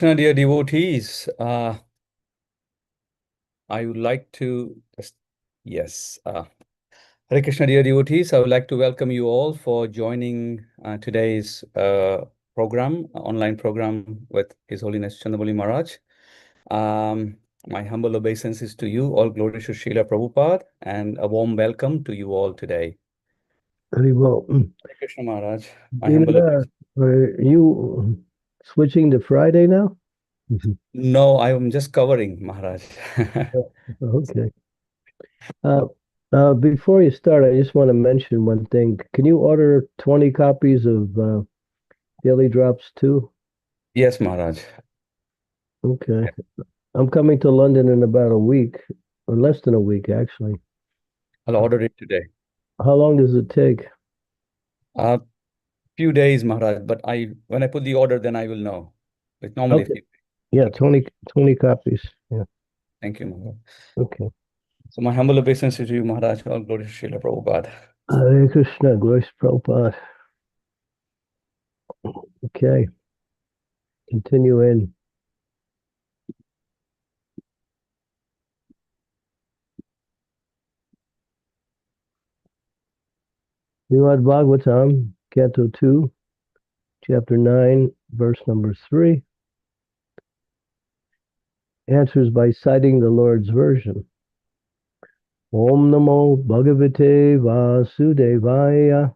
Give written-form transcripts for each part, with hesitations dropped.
Krishna, dear devotees, I would like to yes, Hare Krishna, dear devotees, I would like to welcome you all for joining today's online program with His Holiness Chandramauli Maharaj. Um, my humble obeisances to you, all glory to Srila Prabhupada, and a warm welcome to you all today. Very well. Hare Krishna Maharaj, my humble Leela, obeisance. are you switching to Friday now? No, I am just covering, Maharaj. Okay. Uh, before you start, I just want to mention one thing. Can you order 20 copies of Daily Drops too? Yes, Maharaj. Okay. I'm coming to London in about a week, or less than a week, actually. I'll order it today. How long does it take? Uh, Few days, Maharaj, but when I put the order, then I will know. It's normally a Okay. few. Yeah, Okay. 20 copies. Yeah. Thank you, Maharaj. Okay. So my humble obeisance to you, Maharaj. All glory to Srila Prabhupada. Hare Krishna, Grace Prabhupada. Okay. Continue in. Srimad Bhagavatam, Canto 2, Chapter 9, verse number 3, answers by citing the Lord's version. Om Namo Bhagavate Vasudevaya.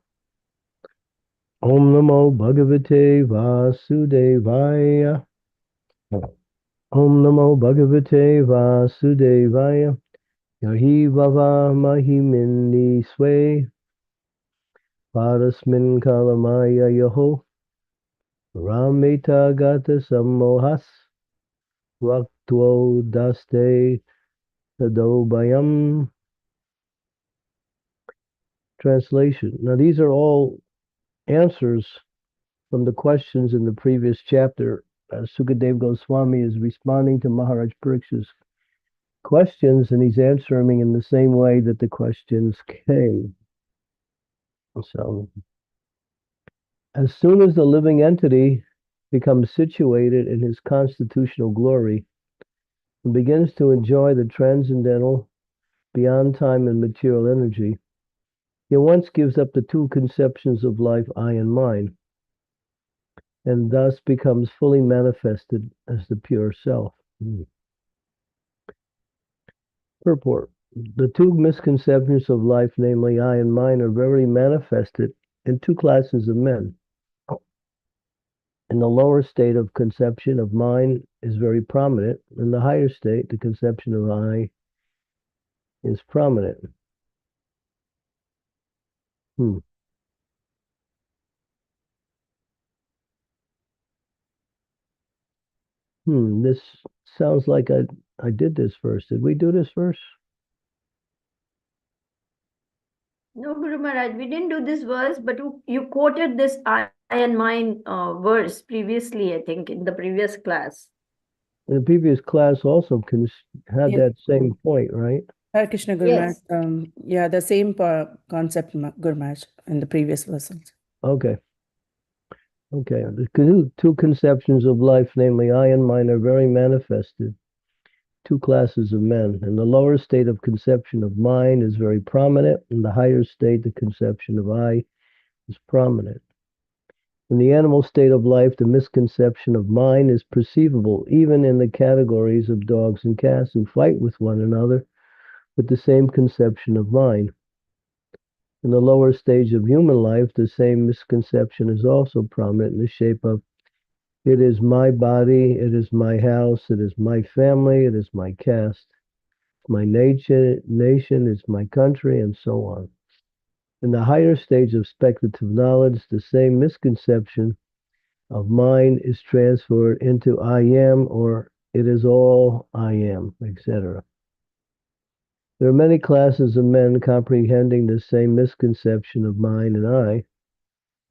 Om Namo Bhagavate Vasudevaya. Om Namo Bhagavate Vasudevaya. Yahi Vava Mahimini Swe. Parasmin Kalamaya Yaho. Rameta Gata Sammohas. Raktvo Daste Tadobayam. Translation. Now, these are all answers from the questions in the previous chapter. Sukadev Goswami is responding to Maharaj Parikshit's questions, and he's answering in the same way that the questions came. So, as soon as the living entity becomes situated in his constitutional glory and begins to enjoy the transcendental, beyond time and material energy, he at once gives up the two conceptions of life, I and mine, and thus becomes fully manifested as the pure self. Purport. The two misconceptions of life, namely I and mine, are very manifested in two classes of men. In the lower state of conception of mine is very prominent. In the higher state, the conception of I is prominent. Hmm. This sounds like I did this first. Did we do this first? No, Guru Maharaj, we didn't do this verse, but you quoted this I and mine verse previously, I think, in the previous class. The previous class also had Yes. that same point, right? Hare Krishna Guru Maharaj. Yes. Yeah, the same concept, Guru Maharaj, in the previous lessons. Okay. Okay. The two conceptions of life, namely I and mine, are very manifested. Two classes of men. In the lower state of conception of mine is very prominent. In the higher state, the conception of I is prominent. In the animal state of life, the misconception of mine is perceivable, even in the categories of dogs and cats who fight with one another with the same conception of mine. In the lower stage of human life, the same misconception is also prominent in the shape of it is my body, it is my house, it is my family, it is my caste, my nation is my country, and so on. In the higher stage of speculative knowledge, the same misconception of mind is transferred into I am, or it is all I am, etc. There are many classes of men comprehending the same misconception of mind and I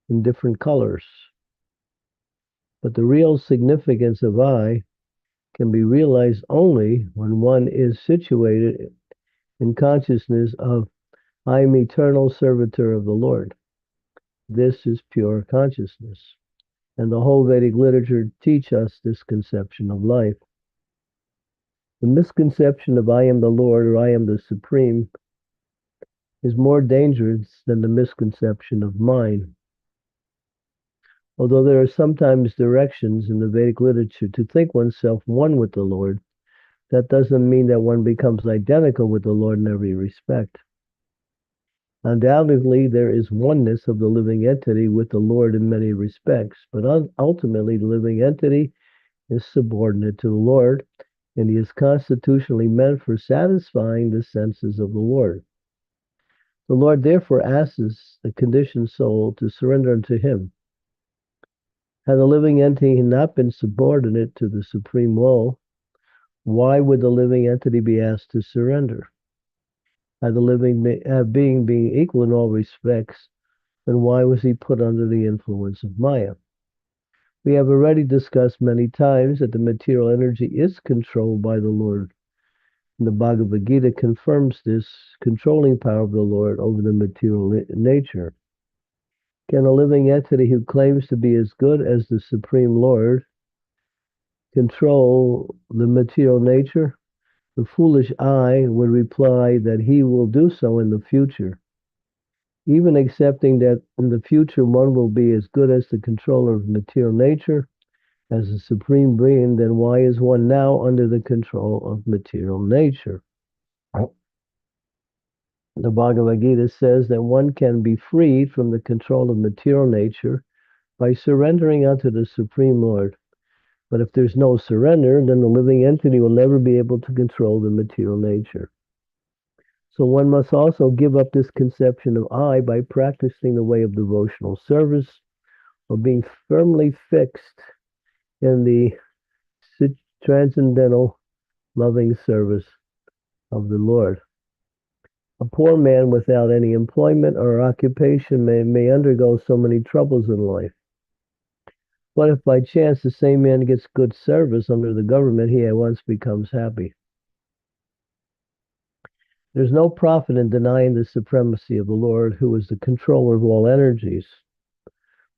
in different colors. But the real significance of I can be realized only when one is situated in consciousness of I am eternal servitor of the Lord. This is pure consciousness. and the whole Vedic literature teach us this conception of life. The misconception of I am the Lord or I am the Supreme is more dangerous than the misconception of mine. Although there are sometimes directions in the Vedic literature to think oneself one with the Lord, that doesn't mean that one becomes identical with the Lord in every respect. Undoubtedly, there is oneness of the living entity with the Lord in many respects, but ultimately the living entity is subordinate to the Lord, and he is constitutionally meant for satisfying the senses of the Lord. The Lord therefore asks the conditioned soul to surrender unto him. Had the living entity not been subordinate to the supreme will, why would the living entity be asked to surrender? Had the living being being equal in all respects, then why was he put under the influence of Maya? We have already discussed many times that the material energy is controlled by the Lord. And the Bhagavad Gita confirms this controlling power of the Lord over the material nature. Can a living entity who claims to be as good as the Supreme Lord control the material nature? The foolish I would reply that he will do so in the future. Even accepting that in the future one will be as good as the controller of material nature, as a supreme being, then why is one now under the control of material nature? The Bhagavad Gita says that one can be freed from the control of material nature by surrendering unto the Supreme Lord. But if there's no surrender, then the living entity will never be able to control the material nature. So one must also give up this conception of I by practicing the way of devotional service or being firmly fixed in the transcendental loving service of the Lord. A poor man without any employment or occupation may undergo so many troubles in life. But if by chance the same man gets good service under the government, he at once becomes happy. There's no profit in denying the supremacy of the Lord, who is the controller of all energies.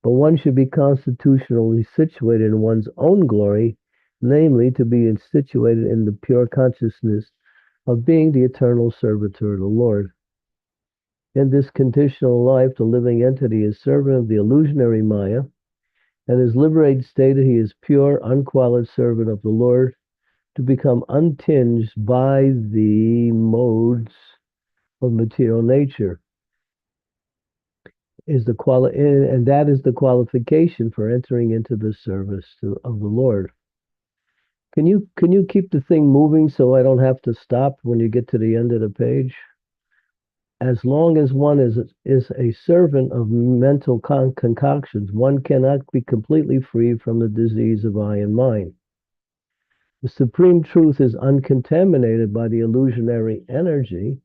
But one should be constitutionally situated in one's own glory, namely to be situated in the pure consciousness of being the eternal servitor of the Lord. In this conditional life, the living entity is servant of the illusionary Maya, and his liberated state he is pure, unqualified servant of the Lord, to become untinged by the modes of material nature. And that is the qualification for entering into the service of the Lord. Can you keep the thing moving so I don't have to stop when you get to the end of the page? As long as one is a servant of mental concoctions, one cannot be completely free from the disease of I and mine. The supreme truth is uncontaminated by the illusionary energy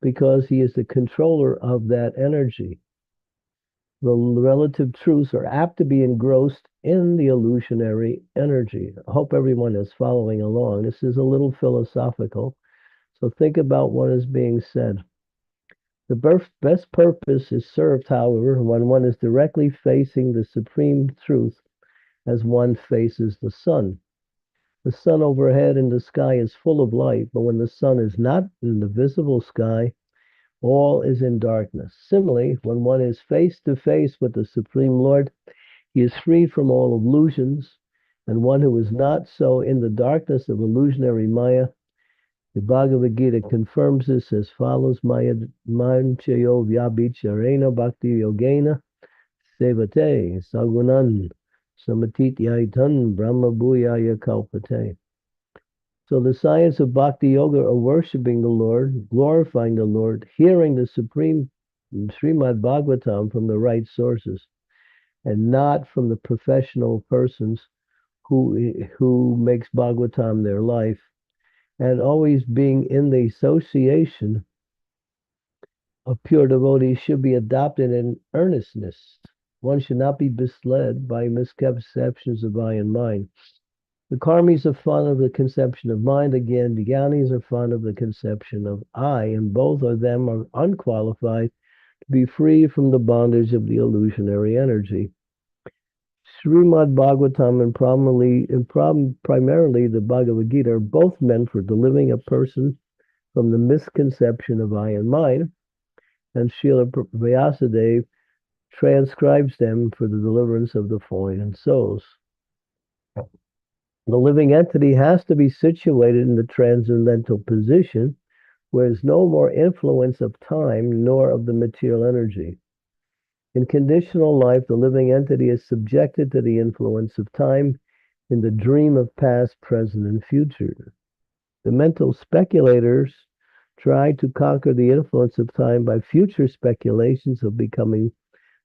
because he is the controller of that energy. The relative truths are apt to be engrossed in the illusionary energy. I hope everyone is following along. This is a little philosophical, so think about what is being said. The best purpose is served, however, when one is directly facing the supreme truth as one faces the sun. The sun overhead in the sky is full of light, but when the sun is not in the visible sky, all is in darkness. Similarly, when one is face to face with the Supreme Lord, he is free from all illusions, and one who is not so in the darkness of illusionary Maya. The Bhagavad Gita confirms this as follows: Maya manchayo vyabhicharena bhakti yogena sevate sagunan samatityaitan brahma bhuyaya kalpate. So the science of bhakti yoga are worshiping the Lord, glorifying the Lord, hearing the supreme Srimad Bhagavatam from the right sources, and not from the professional persons who makes Bhagavatam their life, and always being in the association of pure devotees should be adopted in earnestness. One should not be misled by misconceptions of I and mine. The karmis are fond of the conception of mind. Again, the gyanis are fond of the conception of I, and both of them are unqualified to be free from the bondage of the illusionary energy. Srimad Bhagavatam and primarily the Bhagavad Gita are both meant for delivering a person from the misconception of I and mine, and Srila Vyasadeva transcribes them for the deliverance of the fallen souls. The living entity has to be situated in the transcendental position where there's no more influence of time nor of the material energy. In conditional life, the living entity is subjected to the influence of time in the dream of past, present, and future. The mental speculators try to conquer the influence of time by future speculations of becoming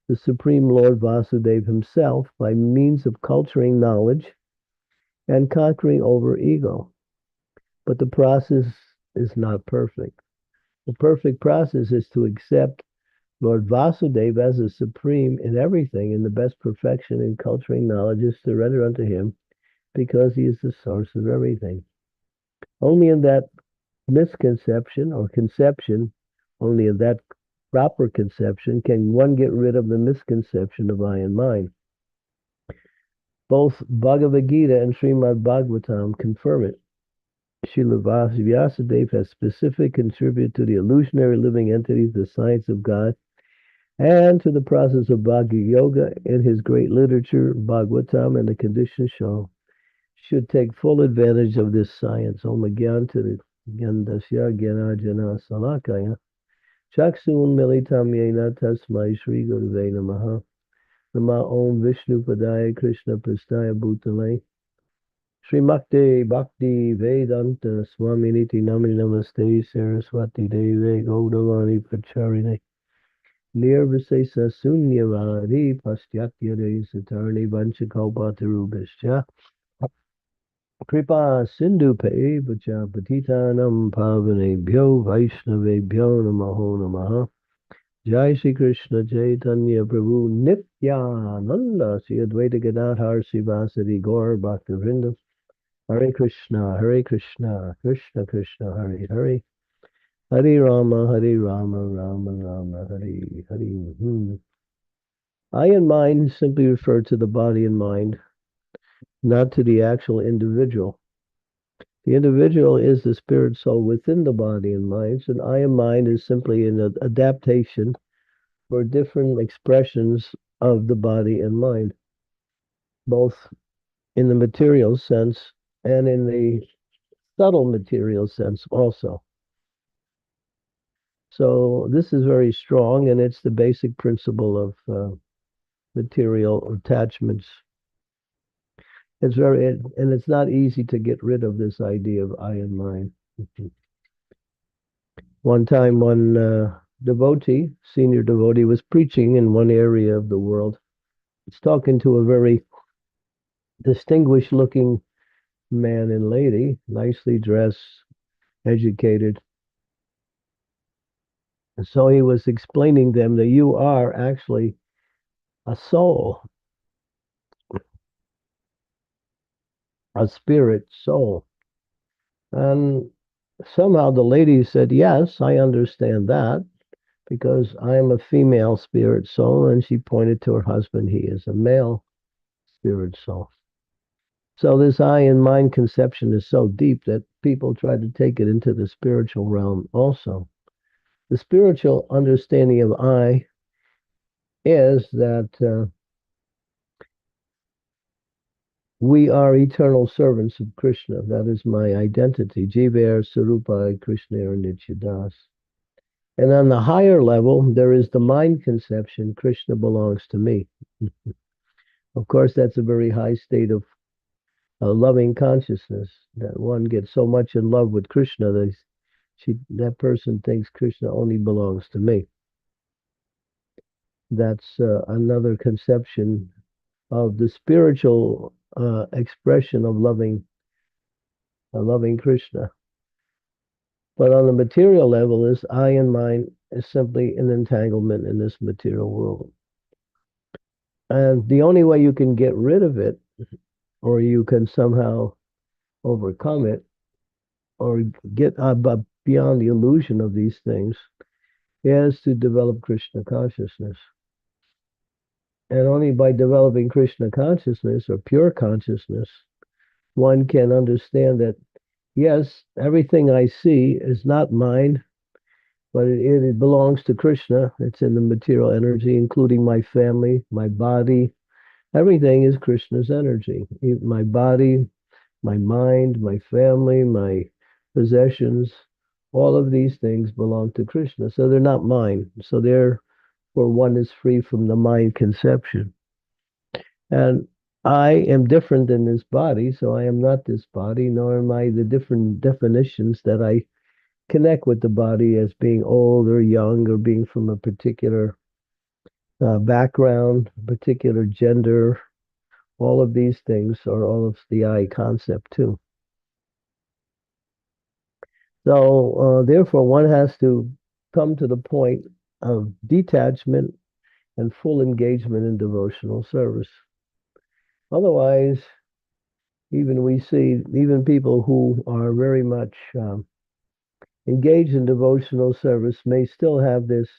the Supreme Lord Vasudeva himself by means of culturing knowledge and conquering over ego. But the process is not perfect. The perfect process is to accept Lord Vasudeva as a supreme in everything, in the best perfection in culturing knowledge is to render unto him, because he is the source of everything. Only in that misconception or conception, only in that proper conception can one get rid of the misconception of I and mine. Both Bhagavad Gita and Srimad Bhagavatam confirm it. Srila Vyasadeva has specifically contributed to the illusionary living entities, the science of God, and to the process of Bhagavad Yoga in his great literature, Bhagavatam, and the conditions shown, should take full advantage of this science. Om Gyanti Gyandasya Gyanajana Salakaya Chaksun Militam Yena Tasmai Shri Guruve Namaha Nama Om Vishnu Padaya Krishna Prastaya Bhutale Srimakte Bhakti Vedanta Swami Niti Namani Namaste Saraswati Deve Gaudavani Pacharine Nirvisesa Sunyavadi Pastyatya Satarni Vanchakalpatarubhascha Kripa Sindhu Vacha Patitanam Pavanebhyo Vaishnavebhyo Namaho Namaha Jai Shri Krishna Chaitanya Prabhu Nityananda Sri Advaita Gadadhar Sivasadi Gaur Bhaktivinoda Hare Krishna Krishna Krishna Hare Hare Hare Rama Rama Rama Hare Hare. I and mind simply refer to the body and mind, not to the actual individual. The individual is the spirit soul within the body and mind, and I and mind is simply an adaptation for different expressions of the body and mind, both in the material sense and in the subtle material sense also. So this is very strong, and it's the basic principle of material attachments. It's not easy to get rid of this idea of I and mine. One time, one devotee, senior devotee, was preaching in one area of the world. He's talking to a very distinguished looking man and lady, nicely dressed, educated. And so he was explaining to them that you are actually a soul, a spirit soul. And somehow the lady said, yes, I understand that, because I am a female spirit soul. And she pointed to her husband. He is a male spirit soul. So this I and mind conception is so deep that people try to take it into the spiritual realm also. The spiritual understanding of I is that we are eternal servants of Krishna. That is my identity. Jiva Sarupa Krishna Nityadas. And on the higher level, there is the mind conception, Krishna belongs to me. Of course, that's a very high state of loving consciousness, that one gets so much in love with Krishna that that person thinks Krishna only belongs to me. That's another conception of the spiritual expression of loving Krishna. But on the material level, this I and mine is simply an entanglement in this material world. And the only way you can get rid of it, or you can somehow overcome it, or get beyond the illusion of these things, is to develop Krishna consciousness. And only by developing Krishna consciousness or pure consciousness, one can understand that, yes, everything I see is not mine, but it belongs to Krishna. It's in the material energy, including my family, my body. Everything is Krishna's energy. My body, my mind, my family, my possessions, all of these things belong to Krishna. So they're not mine. So therefore, one is free from the mind conception. And I am different than this body, so I am not this body, nor am I the different definitions that I connect with the body as being old or young or being from a particular background, particular gender. All of these things are all of the I concept too. So therefore, one has to come to the point of detachment and full engagement in devotional service. Otherwise, even we see, even people who are very much engaged in devotional service may still have this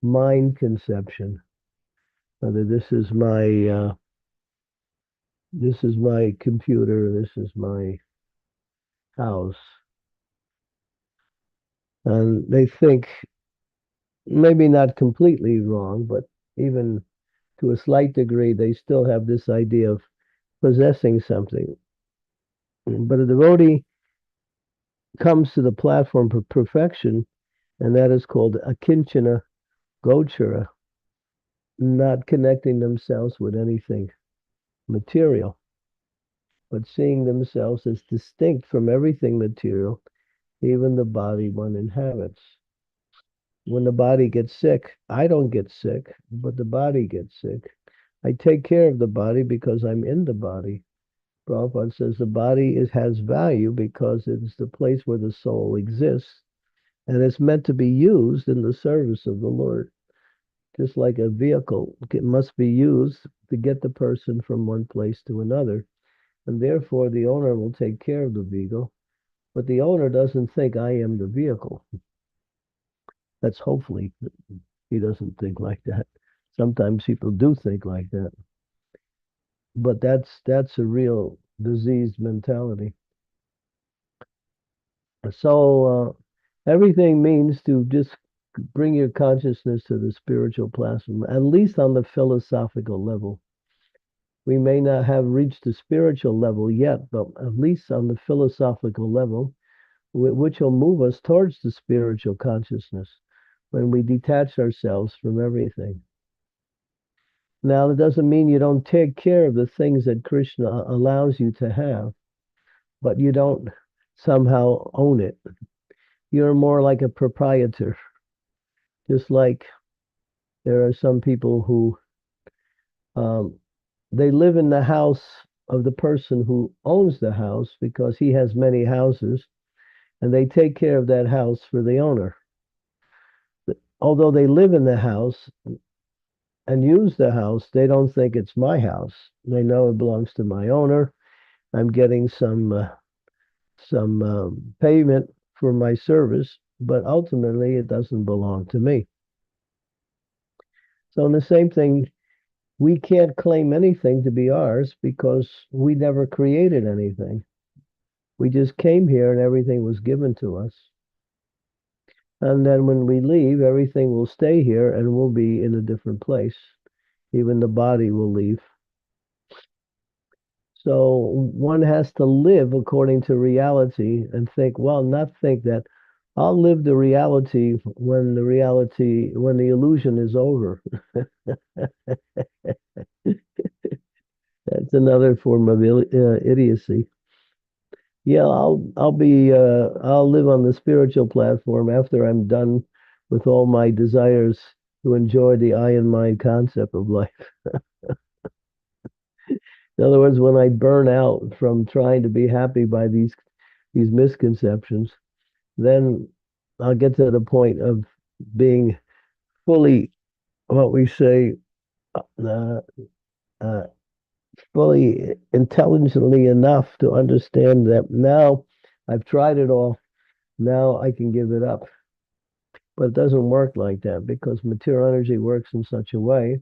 mind conception. Whether this is my computer, this is my house, and they think, maybe not completely wrong, but even to a slight degree, they still have this idea of possessing something. But a devotee comes to the platform of perfection, and that is called akinchana gochara, not connecting themselves with anything material, but seeing themselves as distinct from everything material, even the body one inhabits. When the body gets sick, I don't get sick, but the body gets sick. I take care of the body because I'm in the body. Prabhupada says the body has value because it's the place where the soul exists, and it's meant to be used in the service of the Lord. Just like a vehicle, it must be used to get the person from one place to another. And therefore, the owner will take care of the vehicle, but the owner doesn't think I am the vehicle. That's hopefully he doesn't think like that. Sometimes people do think like that, but that's a real diseased mentality. So everything means to just bring your consciousness to the spiritual platform, at least on the philosophical level. We may not have reached the spiritual level yet, but at least on the philosophical level, which will move us towards the spiritual consciousness when we detach ourselves from everything. Now, it doesn't mean you don't take care of the things that Krishna allows you to have, but you don't somehow own it. You're more like a proprietor. Just like there are some people who they live in the house of the person who owns the house because he has many houses, and they take care of that house for the owner. Although they live in the house and use the house, they don't think it's my house. They know it belongs to my owner. I'm getting some payment for my service, but ultimately it doesn't belong to me. So in the same thing, we can't claim anything to be ours because we never created anything. We just came here and everything was given to us. And then when we leave, everything will stay here and we'll be in a different place. Even the body will leave. So one has to live according to reality and think, well, not think that I'll live the reality, when the illusion is over. That's another form of idiocy. Yeah, I'll live on the spiritual platform after I'm done with all my desires to enjoy the I and mind concept of life. In other words, when I burn out from trying to be happy by these misconceptions, then I'll get to the point of being fully, what we say, uh, uh, fully intelligently enough to understand that now I've tried it all. Now I can give it up. But it doesn't work like that because material energy works in such a way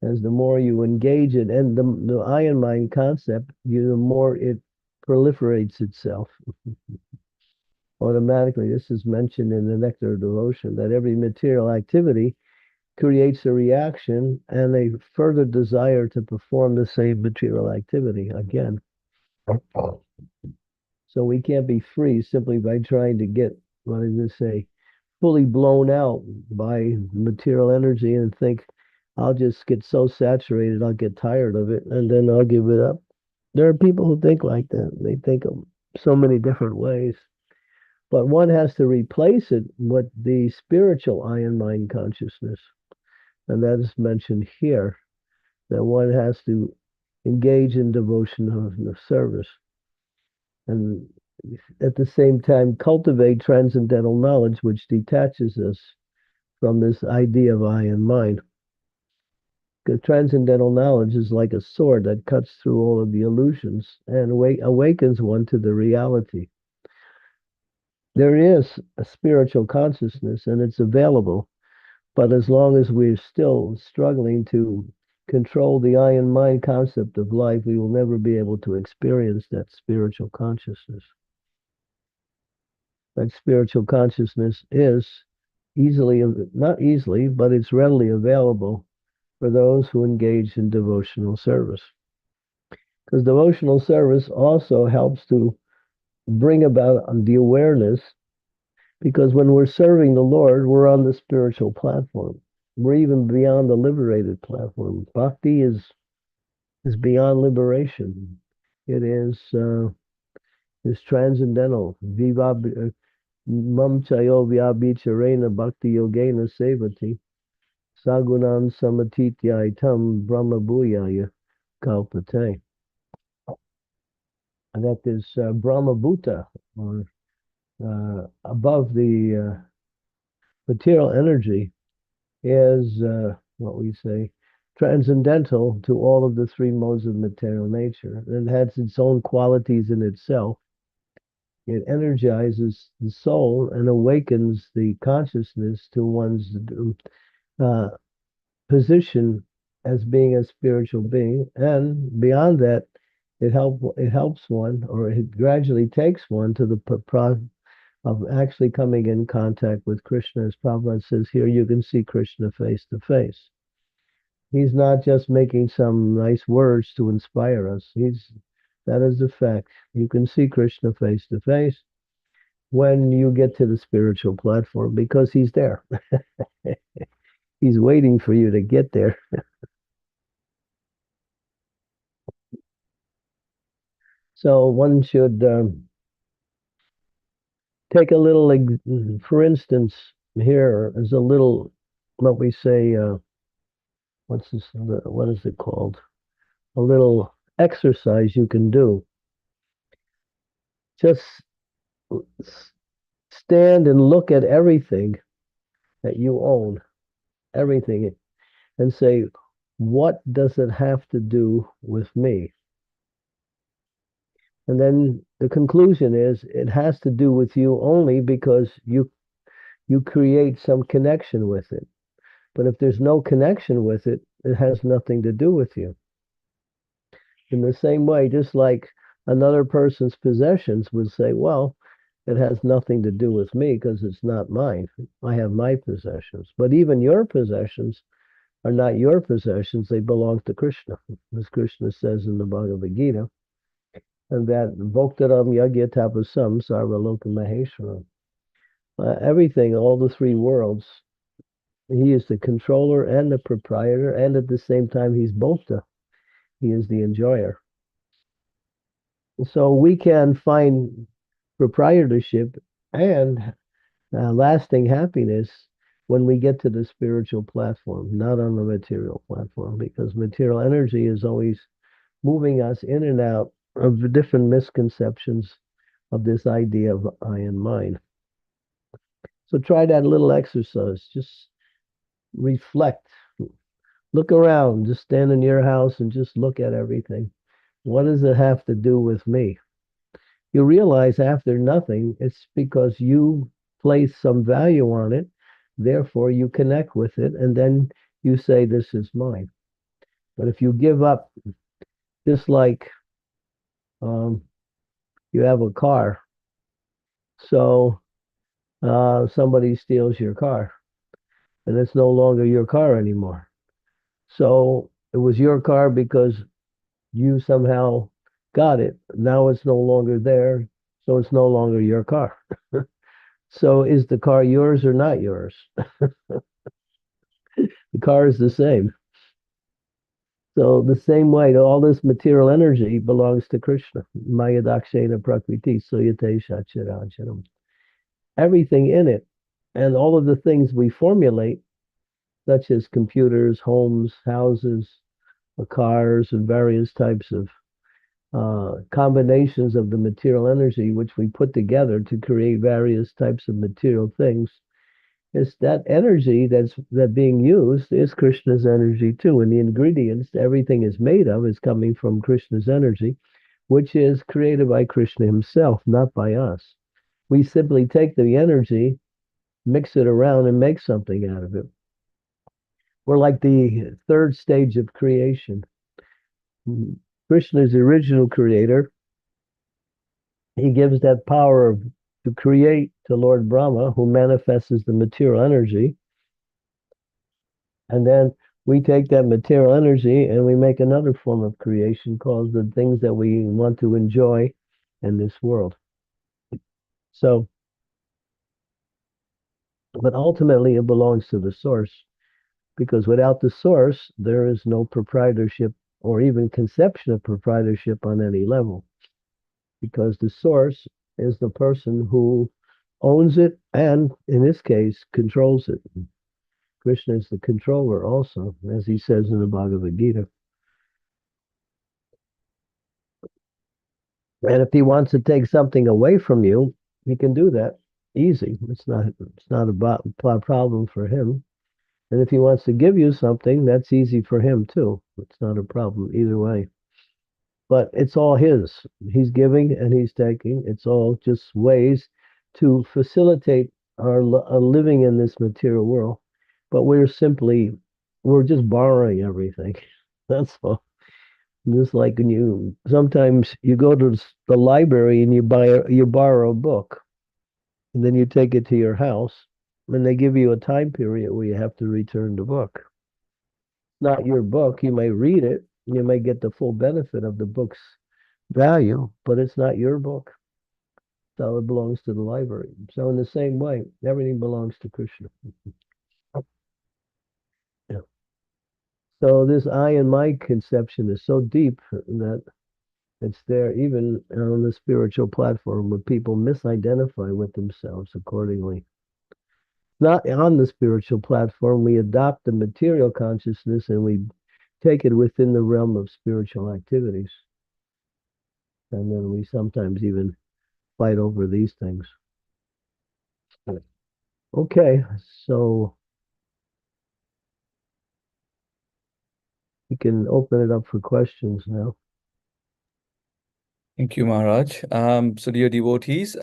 As the more you engage it, and the iron mind concept, the more it proliferates itself. Automatically, this is mentioned in the Nectar of Devotion, that every material activity creates a reaction and a further desire to perform the same material activity again. So we can't be free simply by trying to get, what does it say, fully blown out by material energy and think, I'll just get so saturated, I'll get tired of it, and then I'll give it up. There are people who think like that. They think of so many different ways. But one has to replace it with the spiritual iron mind consciousness. And that is mentioned here, that one has to engage in devotion of service. And at the same time, cultivate transcendental knowledge, which detaches us from this idea of I and mine. Because transcendental knowledge is like a sword that cuts through all of the illusions and awakens one to the reality. There is a spiritual consciousness and it's available, but as long as we're still struggling to control the I and mind concept of life, we will never be able to experience that spiritual consciousness. That spiritual consciousness is easily, not easily, but it's readily available for those who engage in devotional service. Because devotional service also helps to bring about the awareness, because when we're serving the Lord, we're on the spiritual platform. We're even beyond the liberated platform. Bhakti is beyond liberation. It is transcendental. Viva mam chayo vyabhicharena bhakti yogena sevati sagunan samatitya itam brahma bhuyaya kalpate. And that is Brahma Bhuta, or above the material energy, is what we say transcendental to all of the three modes of material nature. It has its own qualities in itself. It energizes the soul and awakens the consciousness to one's position as being a spiritual being. And beyond that, it helps one, or it gradually takes one to the of actually coming in contact with Krishna. As Prabhupada says here, you can see Krishna face to face. He's not just making some nice words to inspire us. That is the fact. You can see Krishna face to face when you get to the spiritual platform, because he's there. He's waiting for you to get there. So one should take a little, for instance, here is a little, what we say, what is it called? A little exercise you can do. Just stand and look at everything that you own, everything, and say, what does it have to do with me? And then the conclusion is it has to do with you only because you create some connection with it. But if there's no connection with it, it has nothing to do with you. In the same way, just like another person's possessions would say, well, it has nothing to do with me because it's not mine. I have my possessions. But even your possessions are not your possessions. They belong to Krishna, as Krishna says in the Bhagavad Gita. And that Bhoktaram Yagya Tapasam Sarvaloka Maheshwaram. Everything, all the three worlds, he is the controller and the proprietor, and at the same time, he's Bhokta. He is the enjoyer. So we can find proprietorship and lasting happiness when we get to the spiritual platform, not on the material platform, because material energy is always moving us in and out of the different misconceptions of this idea of I and mine. So try that little exercise. Just reflect. Look around. Just stand in your house and just look at everything. What does it have to do with me? You realize after nothing, it's because you place some value on it. Therefore, you connect with it, and then you say, this is mine. But if you give up, just like you have a car, so somebody steals your car, and it's no longer your car anymore. So it was your car because you somehow got it. Now it's no longer there, so it's no longer your car. So is the car yours or not yours? The car is the same. So the same way, all this material energy belongs to Krishna. Maya dakshena prakriti suyate shachiranjanam. Everything in it, and all of the things we formulate, such as computers, homes, houses, cars, and various types of combinations of the material energy which we put together to create various types of material things. It's that energy that being used is Krishna's energy too. And the ingredients everything is made of is coming from Krishna's energy, which is created by Krishna himself, not by us. We simply take the energy, mix it around, and make something out of it. We're like the third stage of creation. Krishna is the original creator. He gives that power to create to Lord Brahma, who manifests as the material energy. And then we take that material energy and we make another form of creation called the things that we want to enjoy in this world. So, but ultimately it belongs to the source, because without the source, there is no proprietorship or even conception of proprietorship on any level, because the source is the person who owns it and, in this case, controls it. Krishna is the controller also, as he says in the Bhagavad Gita. And if he wants to take something away from you, he can do that easy. It's not a problem for him. And if he wants to give you something, that's easy for him too. It's not a problem either way. But it's all his. He's giving and he's taking. It's all just ways to facilitate our living in this material world. But we're just borrowing everything. That's all. Just like when sometimes you go to the library and you borrow a book, and then you take it to your house, and they give you a time period where you have to return the book. Not your book. You may read it, you may get the full benefit of the book's value, but it's not your book. So it belongs to the library. So in the same way, everything belongs to Krishna. Yeah. So this I and my conception is so deep that it's there even on the spiritual platform where people misidentify with themselves accordingly. Not on the spiritual platform, we adopt the material consciousness and we take it within the realm of spiritual activities. And then we sometimes even fight over these things. Okay, so we can open it up for questions now. Thank you, Maharaj. So dear devotees,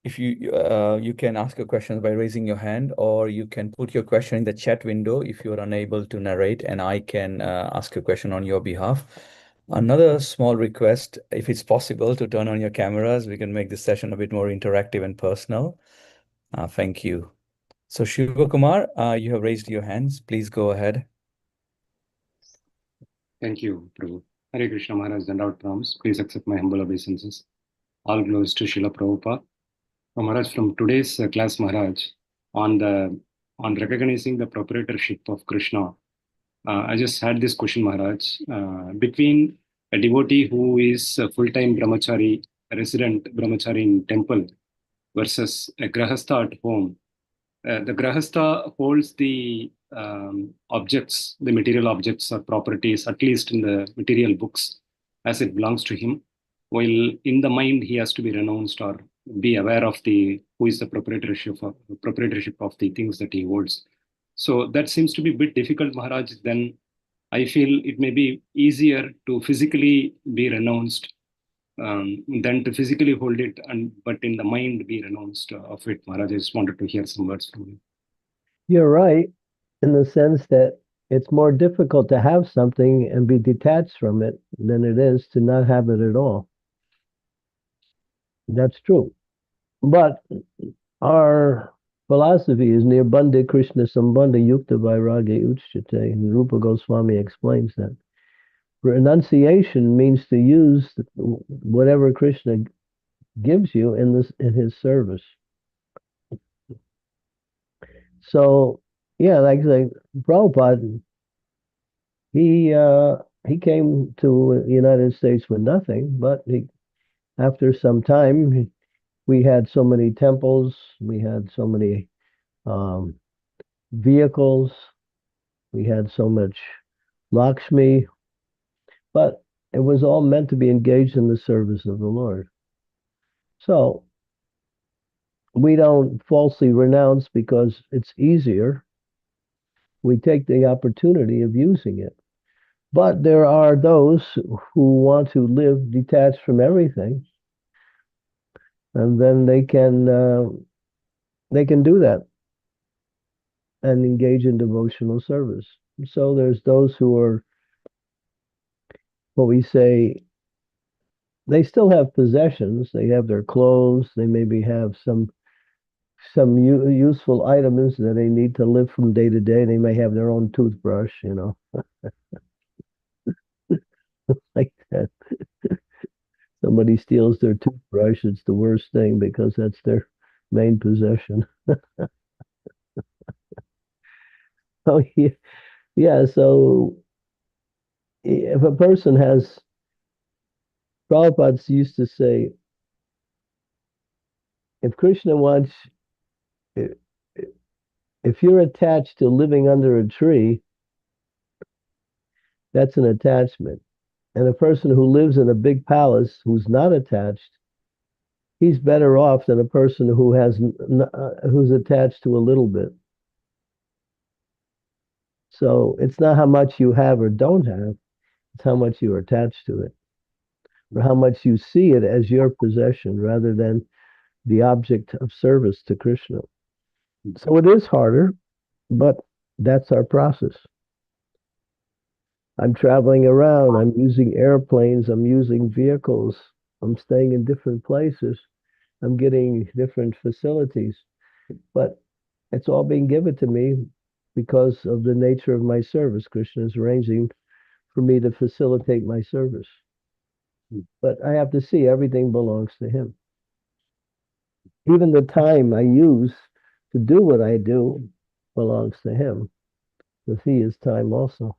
if you can ask a question by raising your hand, or you can put your question in the chat window if you're unable to narrate, and I can ask a question on your behalf. Another small request, if it's possible to turn on your cameras, we can make this session a bit more interactive and personal. Thank you. So Shiva Kumar, you have raised your hands. Please go ahead. Thank you, Prabhu. Hare Krishna Maharaj, and out proms. Please accept my humble obeisances. All glories to Srila Prabhupada. Maharaj, from today's class, Maharaj, on recognizing the proprietorship of Krishna, I just had this question, Maharaj. Between a devotee who is a full-time brahmachari, a resident brahmachari in temple, versus a grahastha at home, the grahastha holds the objects, the material objects or properties, at least in the material books, as it belongs to him, while in the mind he has to be renounced or be aware of who is the proprietorship of the things that he holds. So that seems to be a bit difficult, Maharaj. Then I feel it may be easier to physically be renounced than to physically hold it, but in the mind be renounced of it. Maharaj, I just wanted to hear some words from you. You're right in the sense that it's more difficult to have something and be detached from it than it is to not have it at all. That's true. But our philosophy is Nirbandha Krishna Sambandha Yukta Vairagya Uchtate. And Rupa Goswami explains that. Renunciation means to use whatever Krishna gives you in his service. So yeah, like Prabhupada, he came to the United States with nothing, but after some time, we had so many temples, we had so many vehicles, we had so much Lakshmi, but it was all meant to be engaged in the service of the Lord. So we don't falsely renounce because it's easier. We take the opportunity of using it. But there are those who want to live detached from everything, and then they can do that and engage in devotional service. So there's those who are, what we say, they still have possessions. They have their clothes. They maybe have some useful items that they need to live from day to day. They may have their own toothbrush, like that. Somebody steals their toothbrush, it's the worst thing because that's their main possession. Oh yeah. So if a person has, Prabhupada used to say, if Krishna wants, if you're attached to living under a tree, that's an attachment. And a person who lives in a big palace who's not attached, he's better off than a person who who's attached to a little bit. So it's not how much you have or don't have, it's how much you are attached to it, or how much you see it as your possession rather than the object of service to Krishna. So it is harder, but that's our process. I'm traveling around, I'm using airplanes, I'm using vehicles, I'm staying in different places, I'm getting different facilities, but it's all being given to me because of the nature of my service. Krishna is arranging for me to facilitate my service. But I have to see everything belongs to him. Even the time I use to do what I do belongs to him, because he is time also.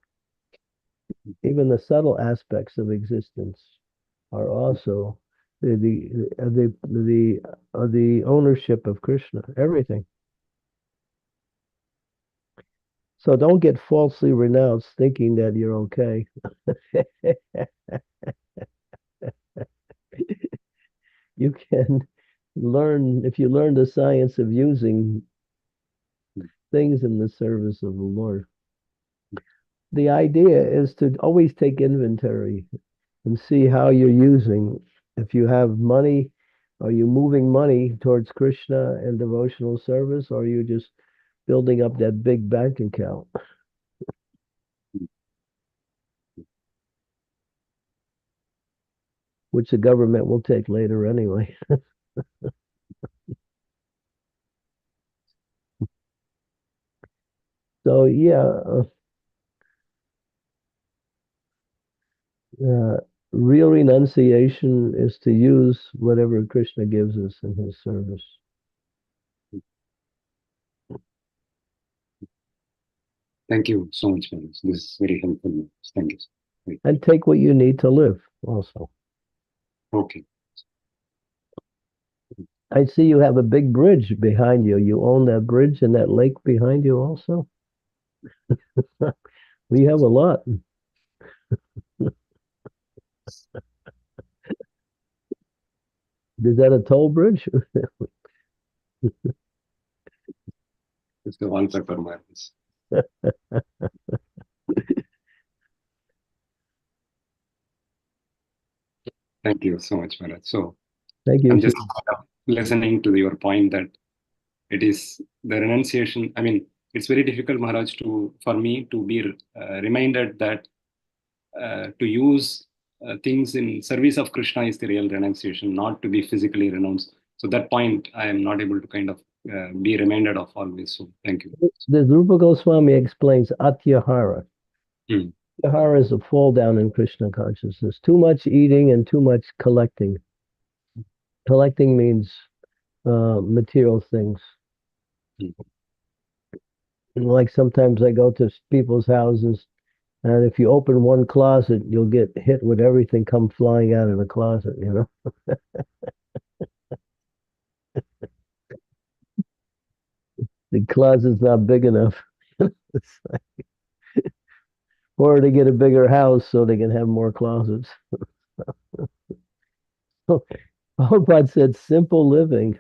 Even the subtle aspects of existence are also the ownership of Krishna, everything. So don't get falsely renounced thinking that you're okay. You can learn, if you learn the science of using things in the service of the Lord. The idea is to always take inventory and see how you're using. If you have money, are you moving money towards Krishna and devotional service, or are you just building up that big bank account? Which the government will take later anyway. So yeah, real renunciation is to use whatever Krishna gives us in his service. Thank you so much, Maharaj. This is very helpful. Thank you. And take what you need to live also. Okay. I see you have a big bridge behind you. You own that bridge and that lake behind you also? We have a lot. Is that a toll bridge? It's the wallpaper, Maharaj. Thank you so much, Maharaj. So Thank you. I'm just listening to your point that it is the renunciation. I mean, it's very difficult, Maharaj, for me to be reminded that to use things in service of Krishna is the real renunciation, not to be physically renounced. So that point I am not able to kind of be reminded of always. So thank you. The Rupa Goswami explains Atyahara. Atyahara is a fall down in Krishna consciousness. Too much eating and too much collecting. Collecting means material things. Like sometimes I go to people's houses, and if you open one closet, you'll get hit with everything come flying out of the closet, you know? The closet's not big enough. Or to get a bigger house so they can have more closets. Prabhupada said simple living.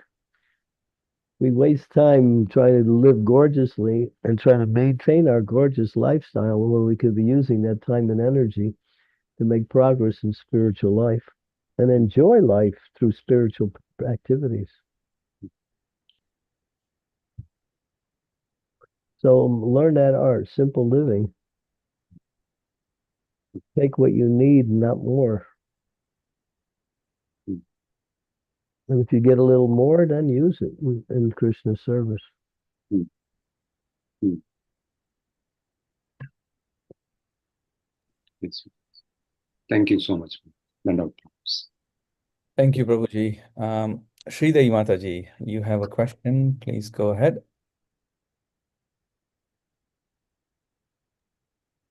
We waste time trying to live gorgeously and trying to maintain our gorgeous lifestyle when we could be using that time and energy to make progress in spiritual life and enjoy life through spiritual activities. So learn that art, simple living. Take what you need, not more. And if you get a little more, then use it in Krishna service. Yes. Thank you so much. Thank you, Prabhuji. Sridevi Mataji, you have a question. Please go ahead.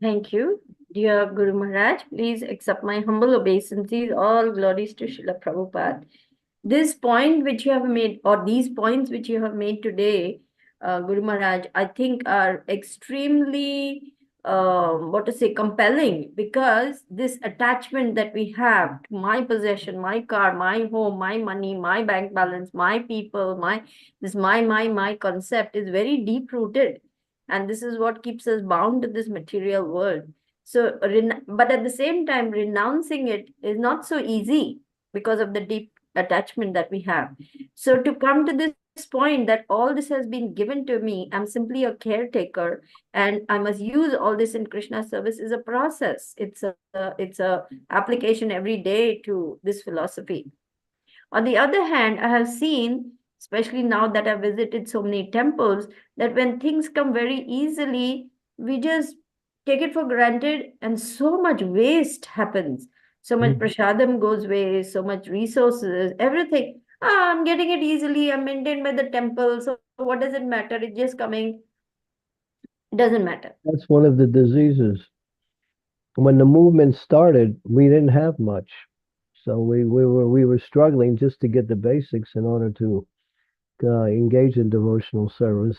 Thank you. Dear Guru Maharaj, please accept my humble obeisances. All glories to Srila Prabhupada. This point which you have made, or these points which you have made today, Guru Maharaj, I think are extremely, compelling, because this attachment that we have to my possession, my car, my home, my money, my bank balance, my people, my concept is very deep rooted. And this is what keeps us bound to this material world. So, but at the same time, renouncing it is not so easy because of the deep attachment that we have. So to come to this point that all this has been given to me, I'm simply a caretaker, and I must use all this in Krishna service is a process. It's a application every day to this philosophy. On the other hand, I have seen, especially now that I've visited so many temples, that when things come very easily, we just take it for granted, and so much waste happens. So much prasadam goes waste, so much resources, everything. I'm getting it easily. I'm maintained by the temple. So what does it matter? It's just coming. It doesn't matter. That's one of the diseases. When the movement started, we didn't have much. So we were struggling just to get the basics in order to engage in devotional service.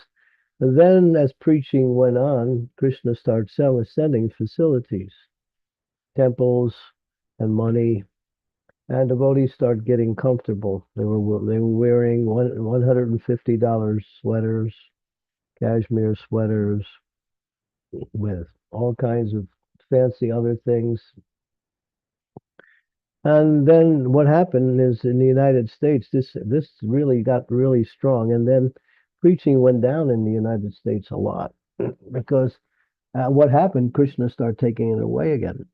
And then as preaching went on, Krishna started sending facilities, temples and money, and devotees started getting comfortable. They were wearing $150 sweaters, cashmere sweaters with all kinds of fancy other things. And then what happened is in the United States, this really got really strong. And then preaching went down in the United States a lot because what happened, Krishna started taking it away again.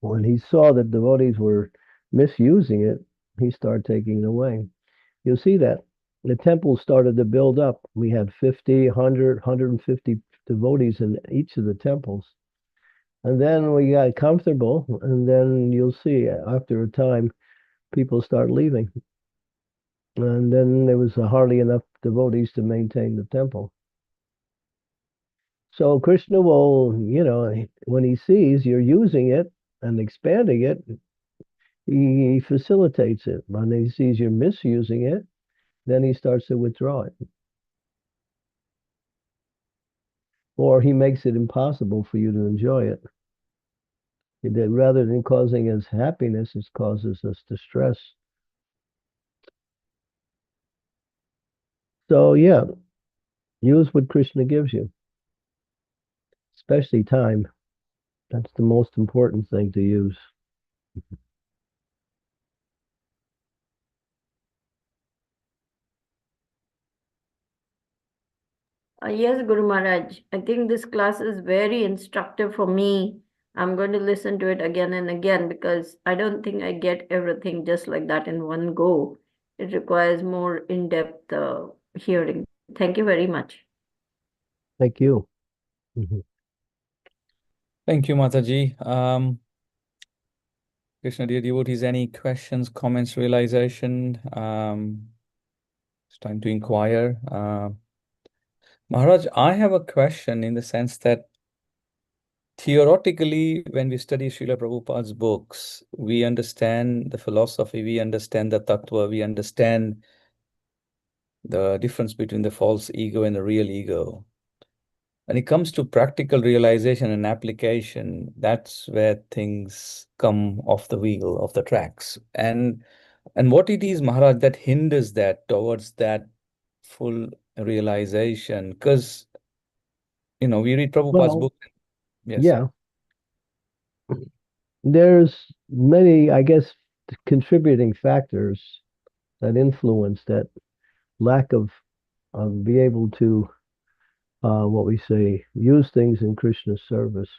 When he saw that devotees were misusing it, he started taking it away. You'll see that the temple started to build up. We had 50, 100, 150 devotees in each of the temples. And then we got comfortable, and then you'll see after a time, people start leaving. And then there was hardly enough devotees to maintain the temple. So Krishna will, when he sees you're using it and expanding it, he facilitates it. When he sees you're misusing it, then he starts to withdraw it. Or he makes it impossible for you to enjoy it. That rather than causing us happiness, it causes us distress. So yeah, use what Krishna gives you, especially time. That's the most important thing to use. Yes, Guru Maharaj. I think this class is very instructive for me. I'm going to listen to it again and again because I don't think I get everything just like that in one go. It requires more in-depth hearing. Thank you very much. Thank you. Mhm. Thank you, Mataji. Krishna, dear devotees, any questions, comments, realization? It's time to inquire. Maharaj, I have a question in the sense that theoretically, when we study Srila Prabhupada's books, we understand the philosophy, we understand the tattva, we understand the difference between the false ego and the real ego. When it comes to practical realization and application, that's where things come off the wheel, off the tracks. And what it is, Maharaj, that hinders that towards that full realization? Because, we read Prabhupada's Well, book. Yes. yeah, there's many, I guess, contributing factors that influence that lack of be able to what we say use things in Krishna's service.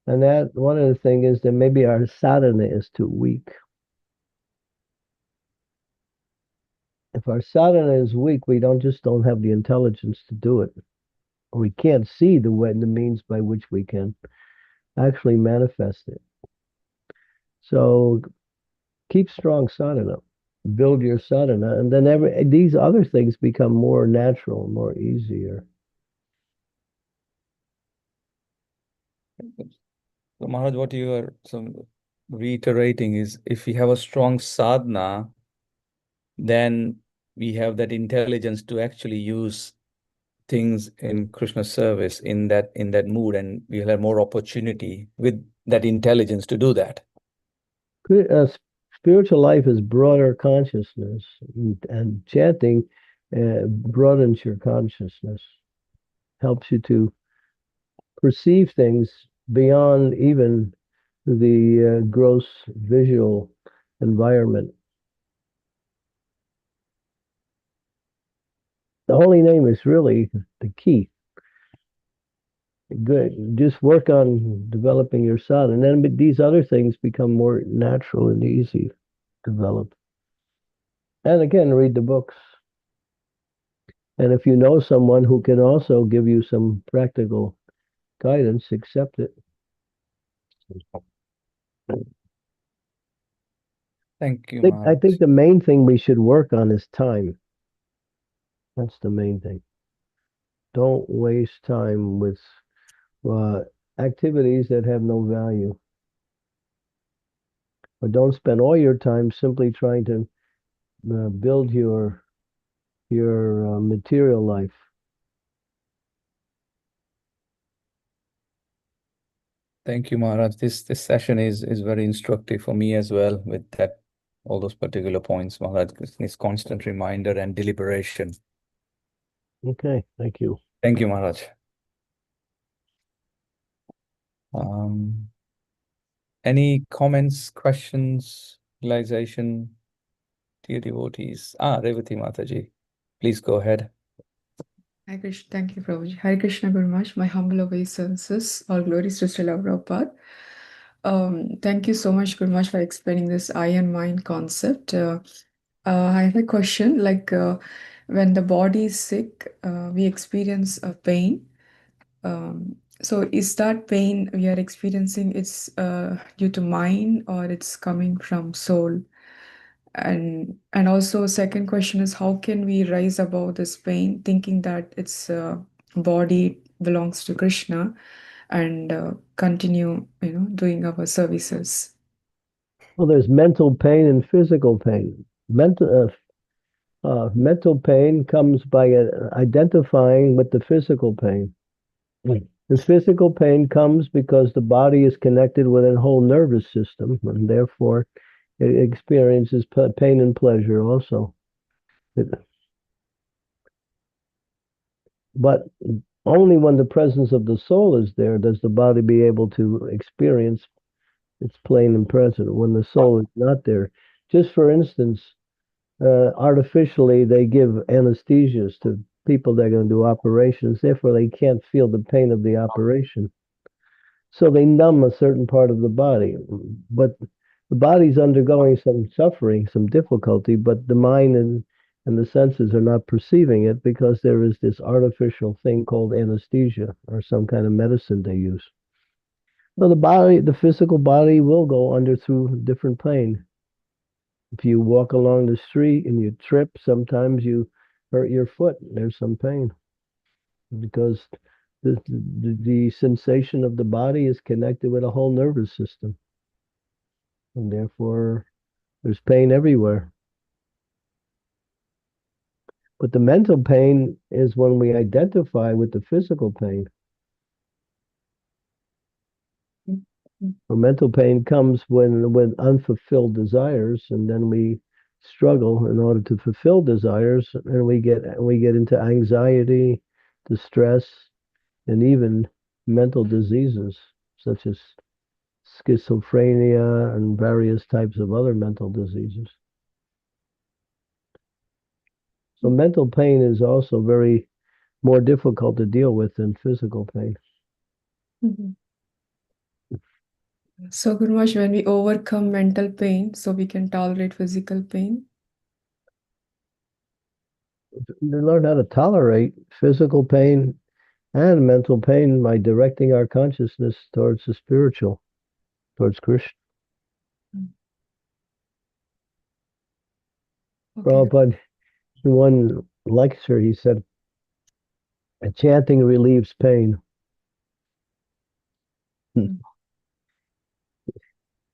And that one of the things is that maybe our sadhana is too weak. If our sadhana is weak, we don't have the intelligence to do it. We can't see the way, the means by which we can actually manifest it. So keep strong sadhana, build your sadhana, and then these other things become more natural, more easier. So, Maharaj, what you are reiterating is if we have a strong sadhana, then we have that intelligence to actually use things in Krishna's service in that mood, and we'll have more opportunity with that intelligence to do that. Spiritual life is broader consciousness, and chanting broadens your consciousness, helps you to perceive things beyond even the gross visual environment. The holy name is really the key. Good. Just work on developing your sadhana, and then these other things become more natural and easy to develop. And again, read the books. And if you know someone who can also give you some practical guidance, accept it. Thank you, I Maharaj. think the main thing we should work on is time. That's the main thing. Don't waste time with activities that have no value. Or don't spend all your time simply trying to build your material life. Thank you, Maharaj. This session is very instructive for me as well with that all those particular points, Maharaj. This constant reminder and deliberation. Okay, thank you. Thank you, Maharaj. Any comments, questions, realization, dear devotees? Revati Mataji, please go ahead. Hare Krishna, thank you, Prabhuji. Hare Krishna Guru Maharaj, my humble obeisances. All glories to Srila Prabhupada. Thank you so much, Guru Maharaj, for explaining this I and mind concept. I have a question, like when the body is sick, we experience a pain. So is that pain we are experiencing, it's due to mind or it's coming from soul? And also second question is how can we rise above this pain, thinking that its body belongs to Krishna and continue, doing our services? Well, there's mental pain and physical pain. Mental pain comes by identifying with the physical pain. The physical pain comes because the body is connected with a whole nervous system, and therefore it experiences pain and pleasure also. But only when the presence of the soul is there does the body be able to experience its plain and present. When the soul is not there, just for instance, artificially they give anesthesias to people that are going to do operations. Therefore, they can't feel the pain of the operation. So they numb a certain part of the body. But the body's undergoing some suffering, some difficulty, but the mind and the senses are not perceiving it because there is this artificial thing called anesthesia or some kind of medicine they use. So the physical body will go under through different pain. If you walk along the street and you trip, sometimes you hurt your foot. There's some pain because the sensation of the body is connected with a whole nervous system. And therefore, there's pain everywhere. But the mental pain is when we identify with the physical pain. Or mental pain comes when unfulfilled desires, and then we struggle in order to fulfill desires, and we get into anxiety, distress, and even mental diseases such as schizophrenia and various types of other mental diseases. So mental pain is also very more difficult to deal with than physical pain. Mhm. So, Guru Maharaj, when we overcome mental pain, so we can tolerate physical pain. We learn how to tolerate physical pain and mental pain by directing our consciousness towards the spiritual, towards Krishna. Okay. Prabhupada, in one lecture, he said, chanting relieves pain.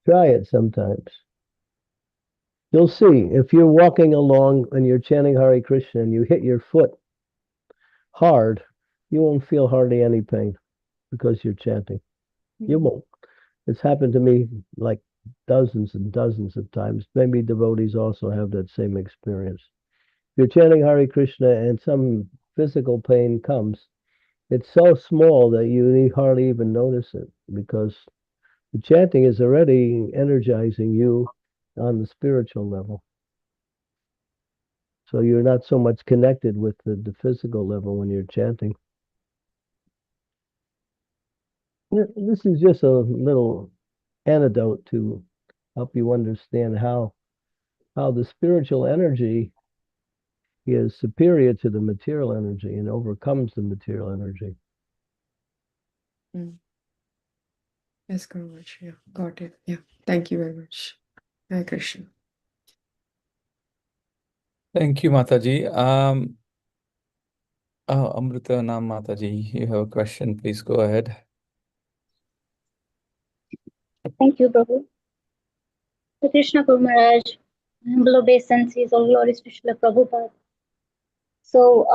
Try it sometimes. You'll see, if you're walking along and you're chanting Hare Krishna and you hit your foot hard, you won't feel hardly any pain because you're chanting. You won't. It's happened to me like dozens and dozens of times. Maybe devotees also have that same experience. If you're chanting Hare Krishna and some physical pain comes, it's so small that you hardly even notice it because the chanting is already energizing you on the spiritual level. So you're not so much connected with the physical level when you're chanting. This is just a little antidote to help you understand how the spiritual energy is superior to the material energy and overcomes the material energy. Yes, Guru Maharaj. Yeah, got it. Yeah, thank you very much. Hare Krishna. Thank you, Mataji. Amrita Nam Mataji, you have a question, please go ahead. Thank you, Prabhu. Hare Krishna Guru Maharaj, humble obeisances, all glories to Srila Prabhupada. So,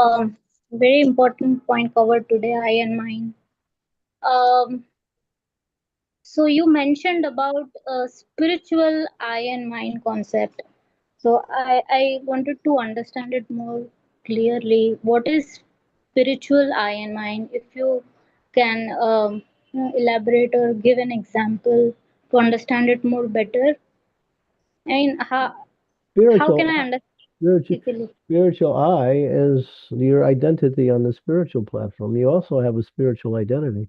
very important point covered today, I and mine. So you mentioned about spiritual I and mind concept. So I wanted to understand it more clearly. What is spiritual I and mind? If you can elaborate or give an example to understand it more better. I mean, how can I understand? Spiritual I is your identity on the spiritual platform. You also have a spiritual identity.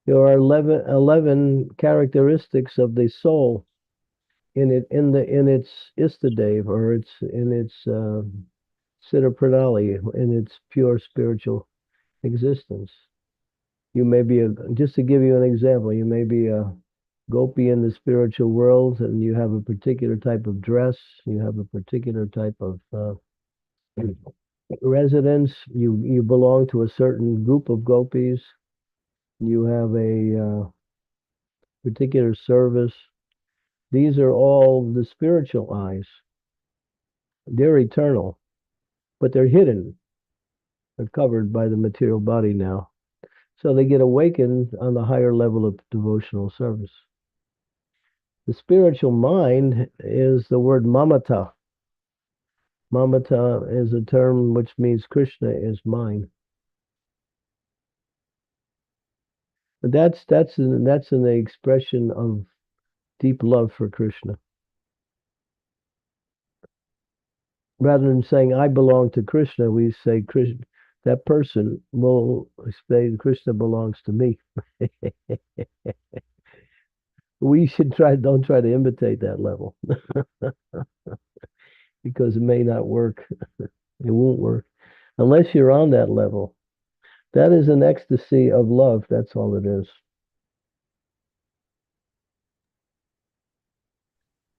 There are 11 characteristics of the soul in its Istadev, or in its Siddha Pranali, in its pure spiritual existence. You may be just to give you an example, you may be a gopi in the spiritual world, and you have a particular type of dress, you have a particular type of residence, you belong to a certain group of gopis, you have a particular service. These are all the spiritual eyes. They're eternal, but they're hidden. They're covered by the material body now. So they get awakened on the higher level of devotional service. The spiritual mind is the word mamata. Mamata is a term which means Krishna is mine. But that's an expression of deep love for Krishna. rather than saying I belong to Krishna, we say Krishna, that person will say Krishna belongs to me. We should don't try to imitate that level because it may not work. It won't work unless you're on that level. That is an ecstasy of love. That's all it is.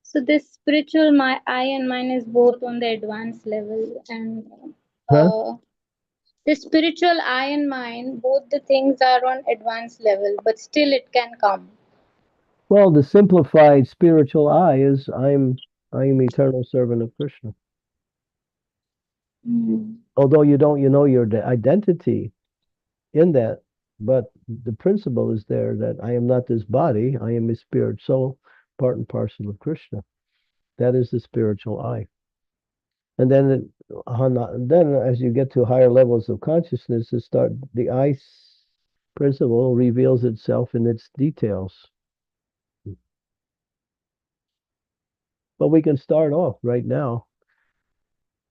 So this spiritual my I and mine is both on the advanced level, and Huh? the spiritual I and mine, both the things are on advanced level, but still it can come. Well, the simplified spiritual I is I am eternal servant of Krishna. Although you know your identity in that, but the principle is there that I am not this body, I am a spirit soul, part and parcel of Krishna. That is the spiritual I. And then then as you get to higher levels of consciousness, the I principle reveals itself in its details. But we can start off right now.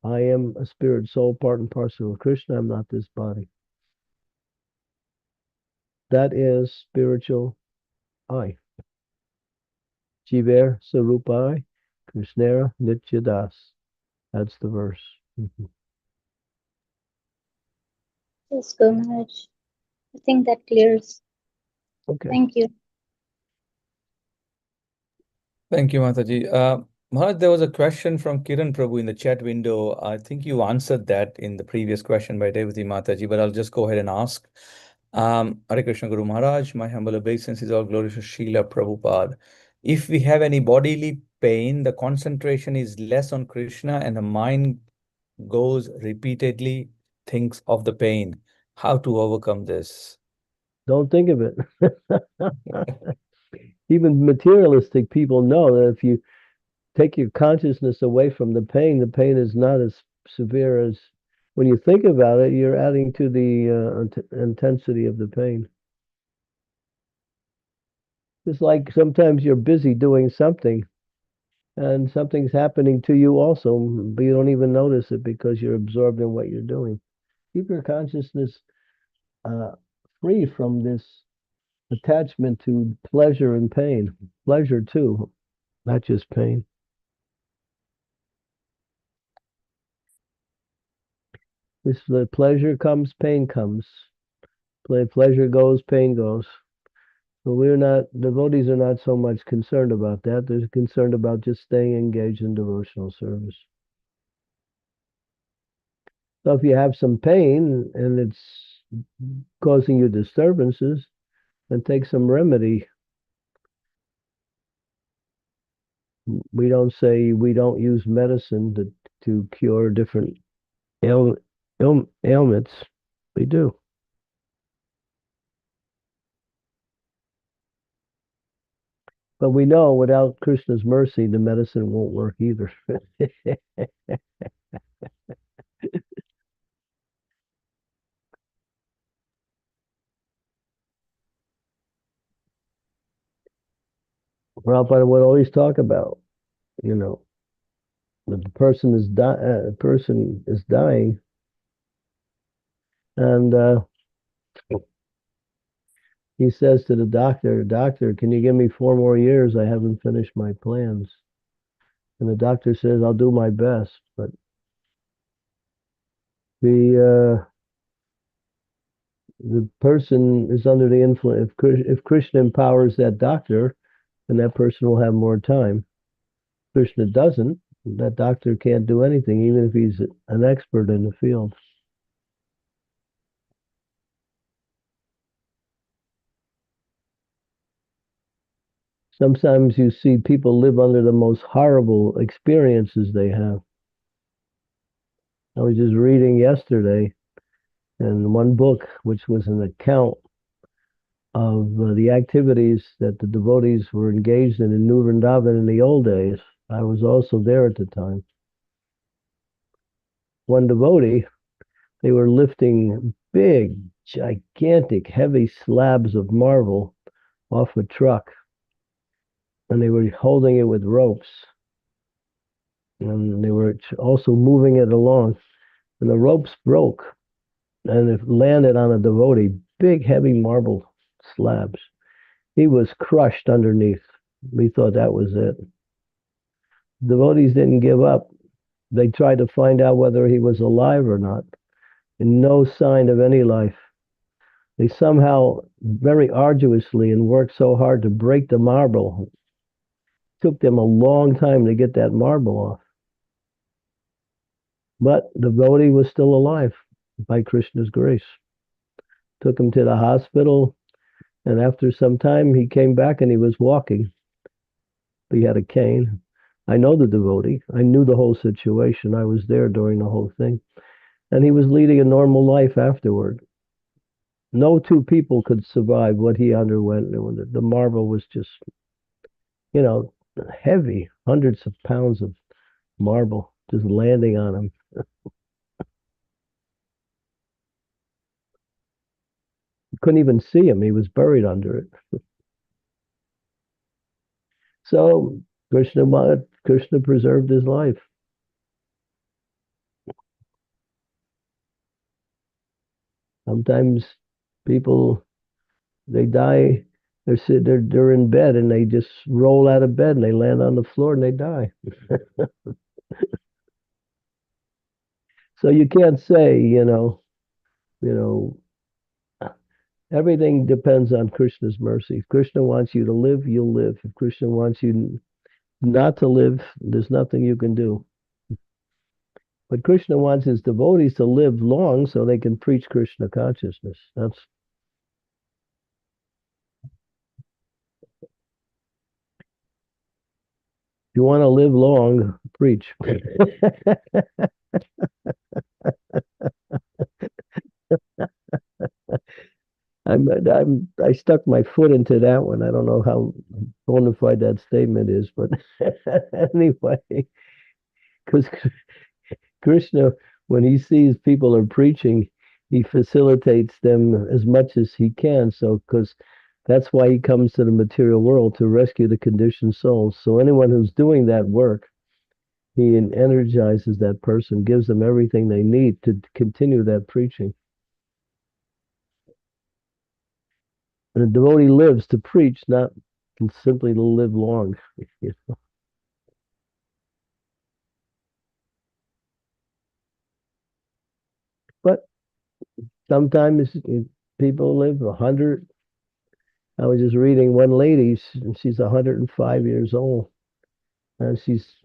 I am a spirit soul, part and parcel of Krishna. I'm not this body. That is spiritual I. Jiver Sarupai Krishnera Nityadas. That's the verse. Yes, Gurmaharaj. I think that clears. Okay. Thank you. Thank you, Mataji. Maharaj, there was a question from Kiran Prabhu in the chat window. I think you answered that in the previous question by Devati Mataji, but I'll just go ahead and ask. Hare Krishna Guru Maharaj, my humble obeisances, all glory to Srila Prabhupada. If we have any bodily pain, the concentration is less on Krishna and the mind goes repeatedly, thinks of the pain. How to overcome this? Don't think of it. Even materialistic people know that if you take your consciousness away from the pain is not as severe as when you think about it, you're adding to the intensity of the pain. It's like sometimes you're busy doing something and something's happening to you also, but you don't even notice it because you're absorbed in what you're doing. Keep your consciousness free from this attachment to pleasure and pain. Pleasure too, not just pain. This the pleasure comes, pain comes. Pleasure goes, pain goes. So devotees are not so much concerned about that. They're concerned about just staying engaged in devotional service. So if you have some pain and it's causing you disturbances, then take some remedy. We don't use medicine to cure different ailments. We do. But we know without Krishna's mercy, the medicine won't work either. Prabhupada would always talk about, that the person is dying, and he says to the doctor, can you give me 4 more years? I haven't finished my plans. And the doctor says, I'll do my best. But the person is under the influence. If Krishna empowers that doctor, then that person will have more time. Krishna doesn't, that doctor can't do anything, even if he's an expert in the field. Sometimes you see people live under the most horrible experiences they have. I was just reading yesterday in one book, which was an account of the activities that the devotees were engaged in New Vrindavan in the old days. I was also there at the time. One devotee, they were lifting big, gigantic, heavy slabs of marble off a truck, and they were holding it with ropes. and they were also moving it along, and the ropes broke, and it landed on a devotee, big, heavy marble slabs. He was crushed underneath. We thought that was it. Devotees didn't give up. They tried to find out whether he was alive or not, and no sign of any life. They somehow, very arduously, and worked so hard to break the marble. It took them a long time to get that marble off. But the devotee was still alive by Krishna's grace. Took him to the hospital, and after some time, he came back and he was walking. He had a cane. I know the devotee. I knew the whole situation. I was there during the whole thing. And he was leading a normal life afterward. No two people could survive what he underwent. The marble was just, heavy, hundreds of pounds of marble just landing on him. You couldn't even see him. He was buried under it. So Krishna preserved his life. Sometimes people, they die, they're in bed and they just roll out of bed and they land on the floor and they die. So you can't say, everything depends on Krishna's mercy. If Krishna wants you to live, you'll live. If Krishna wants you not to live, there's nothing you can do. But Krishna wants his devotees to live long so they can preach Krishna consciousness. If you want to live long, preach. I stuck my foot into that one. I don't know how bona fide that statement is, but anyway, because Krishna, when he sees people are preaching, he facilitates them as much as he can. So, because that's why he comes to the material world, to rescue the conditioned souls. So anyone who's doing that work, he energizes that person, gives them everything they need to continue that preaching. And a devotee lives to preach, not simply to live long. But sometimes people live 100. I was just reading one lady, she's 105 years old, and she's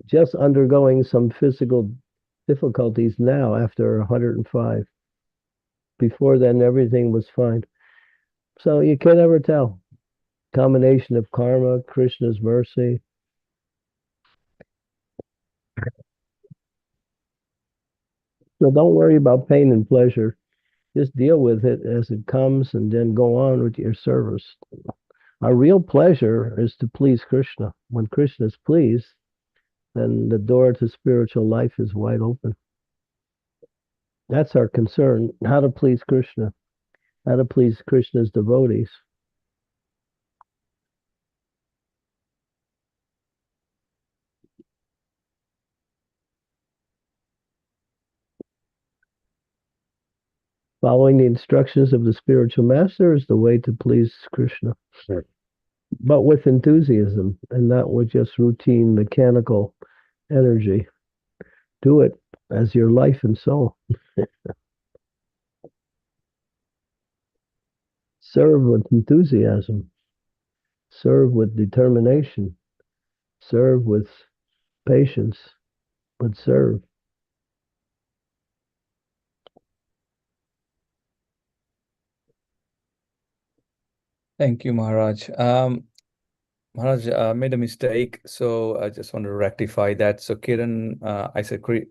just undergoing some physical difficulties now after 105. Before then, everything was fine. So you can't ever tell. Combination of karma, Krishna's mercy. So don't worry about pain and pleasure. Just deal with it as it comes and then go on with your service. Our real pleasure is to please Krishna. When Krishna is pleased, then the door to spiritual life is wide open. That's our concern, how to please Krishna, how to please Krishna's devotees. Following the instructions of the spiritual master is the way to please Krishna. Sure. But with enthusiasm and not with just routine mechanical energy. Do it as your life and soul. Serve with enthusiasm. Serve with determination. Serve with patience. But serve. Thank you, Maharaj. Maharaj made a mistake, so I just want to rectify that. So Kiran, I said Kiran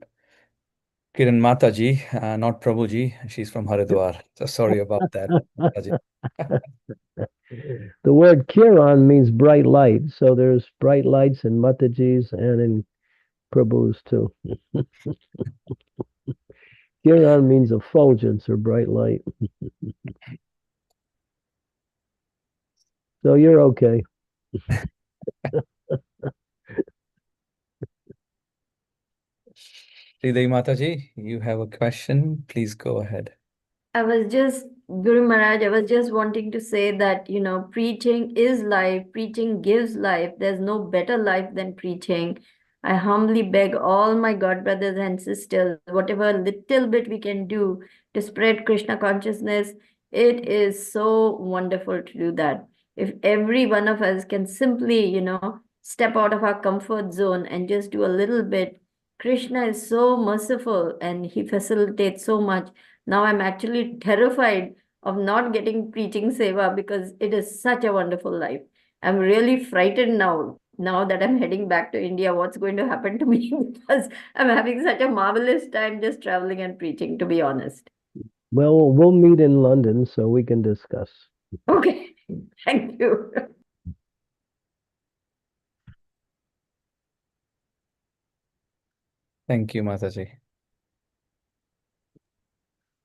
Mataji, not Prabhuji. She's from Haridwar. So sorry about that, Mataji. The word Kiran means bright light. So there's bright lights in Mataji's and in Prabhu's too. Kiran means effulgence or bright light. So you're okay. Sridevi Mataji, you have a question? Please go ahead. I was just, Guru Maharaj, I was just wanting to say that, preaching is life, preaching gives life. There's no better life than preaching. I humbly beg all my God brothers and sisters, whatever little bit we can do to spread Krishna consciousness, it is so wonderful to do that. If every one of us can simply, step out of our comfort zone and just do a little bit, Krishna is so merciful and he facilitates so much. Now I'm actually terrified of not getting preaching seva because it is such a wonderful life. I'm really frightened now that I'm heading back to India, what's going to happen to me because I'm having such a marvelous time just traveling and preaching, to be honest. Well, we'll meet in London so we can discuss. Okay, thank you. Thank you, Mataji.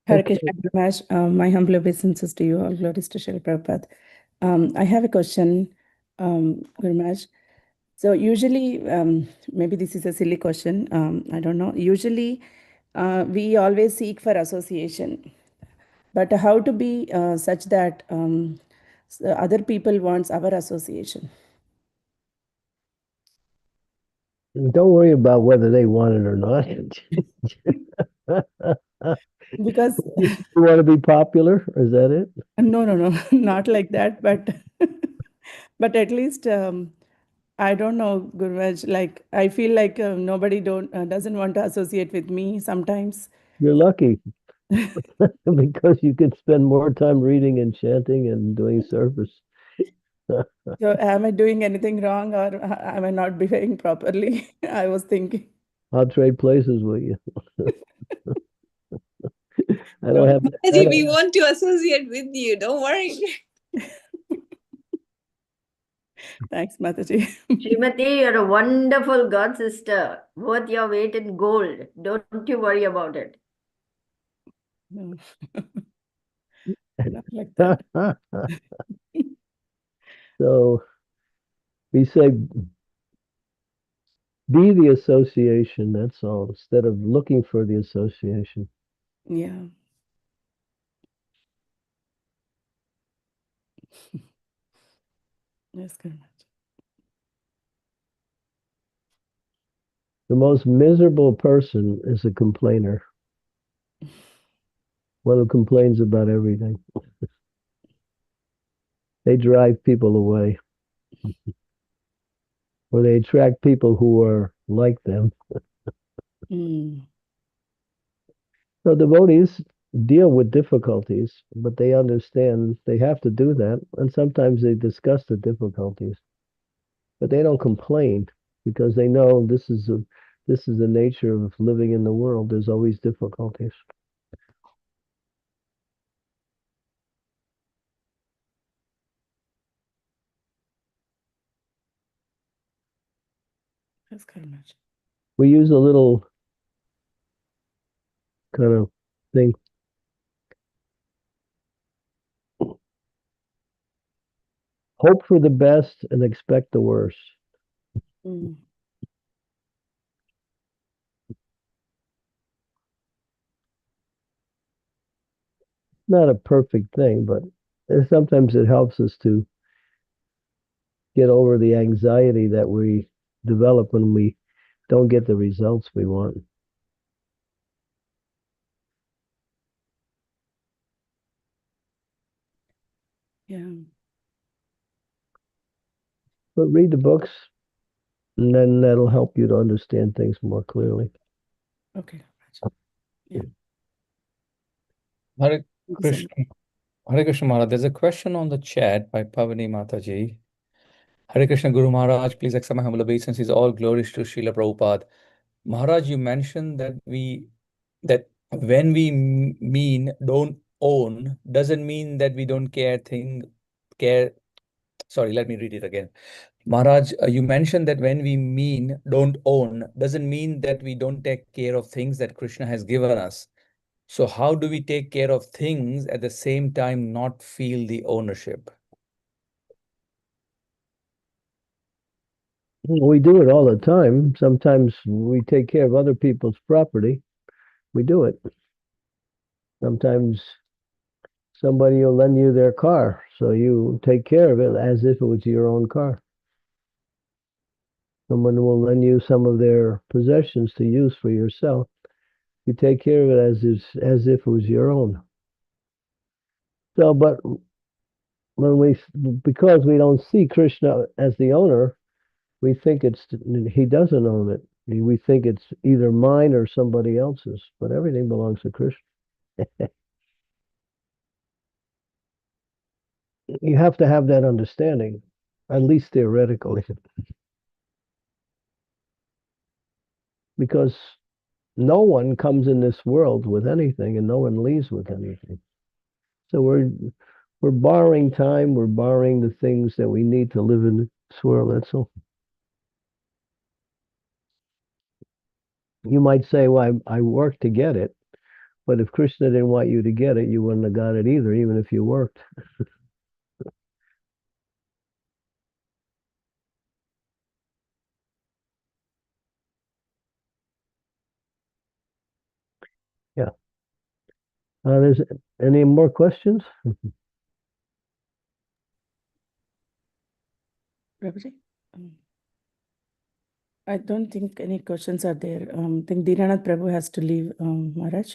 Hare Okay. Krishna Guru Maharaj, my humble obeisances to you all. Glories to Srila Prabhupada. I have a question, Guru Maharaj. So usually, maybe this is a silly question. I don't know. Usually, we always seek for association, but how to be such that other people wants our association? Don't worry about whether they want it or not. Because You want to be popular? Is that it? no, not like that. But but at least I don't know, Gurvaj. Like I feel like nobody doesn't want to associate with me sometimes. You're lucky because you can spend more time reading and chanting and doing service. So am I doing anything wrong or am I not behaving properly? I was thinking. I'll trade places with you. I So don't have. Mataji, we want to associate with you. Don't worry. thanks, Mataji. Srimati, you're a wonderful God sister, worth your weight in gold. Don't you worry about it. No. Not like that. So we say be the association, that's all, instead of looking for the association. Yeah. Yes, Gurvaj. The most miserable person is a complainer. One who complains about everything. They drive people away. Or they attract people who are like them. Mm. So devotees deal with difficulties, but they understand they have to do that. And sometimes they discuss the difficulties, but they don't complain because they know this is the nature of living in the world. There's always difficulties. Yes, Gurvaj. We use a little kind of thing. Hope for the best and expect the worst. Mm. Not a perfect thing, but sometimes it helps us to get over the anxiety that we develop when we don't get the results we want. Yeah. But read the books, and then that'll help you to understand things more clearly. Okay. Gurvaj. Yeah. Hare Thank you so Krishna, much. Hare Krishna Maharaj. There's a question on the chat by Pavani Mataji. Hare Krishna Guru Maharaj, please accept my humble obeisances. All glories to Srila Prabhupada. Maharaj, you mentioned that when we mean don't own doesn't mean that we don't care. Sorry, let me read it again. Maharaj, you mentioned that when we mean don't own doesn't mean that we don't take care of things that Krishna has given us. So how do we take care of things at the same time not feel the ownership? We do it all the time. Sometimes we take care of other people's property. We do it. Sometimes somebody will lend you their car, so you take care of it as if it was your own car. Someone will lend you some of their possessions to use for yourself. You take care of it as if it was your own. So, but because we don't see Krishna as the owner, we think he doesn't own it. We think it's either mine or somebody else's, but everything belongs to Krishna. You have to have that understanding, at least theoretically, because no one comes in this world with anything and no one leaves with anything. So we're borrowing time, we're borrowing the things that we need to live in this world. That's all. You might say, well, I worked to get it, but if Krishna didn't want you to get it, you wouldn't have got it either, even if you worked. Yeah. There's any more questions? Prabhuji? I don't think any questions are there. I think Dinanath Prabhu has to leave, Maharaj.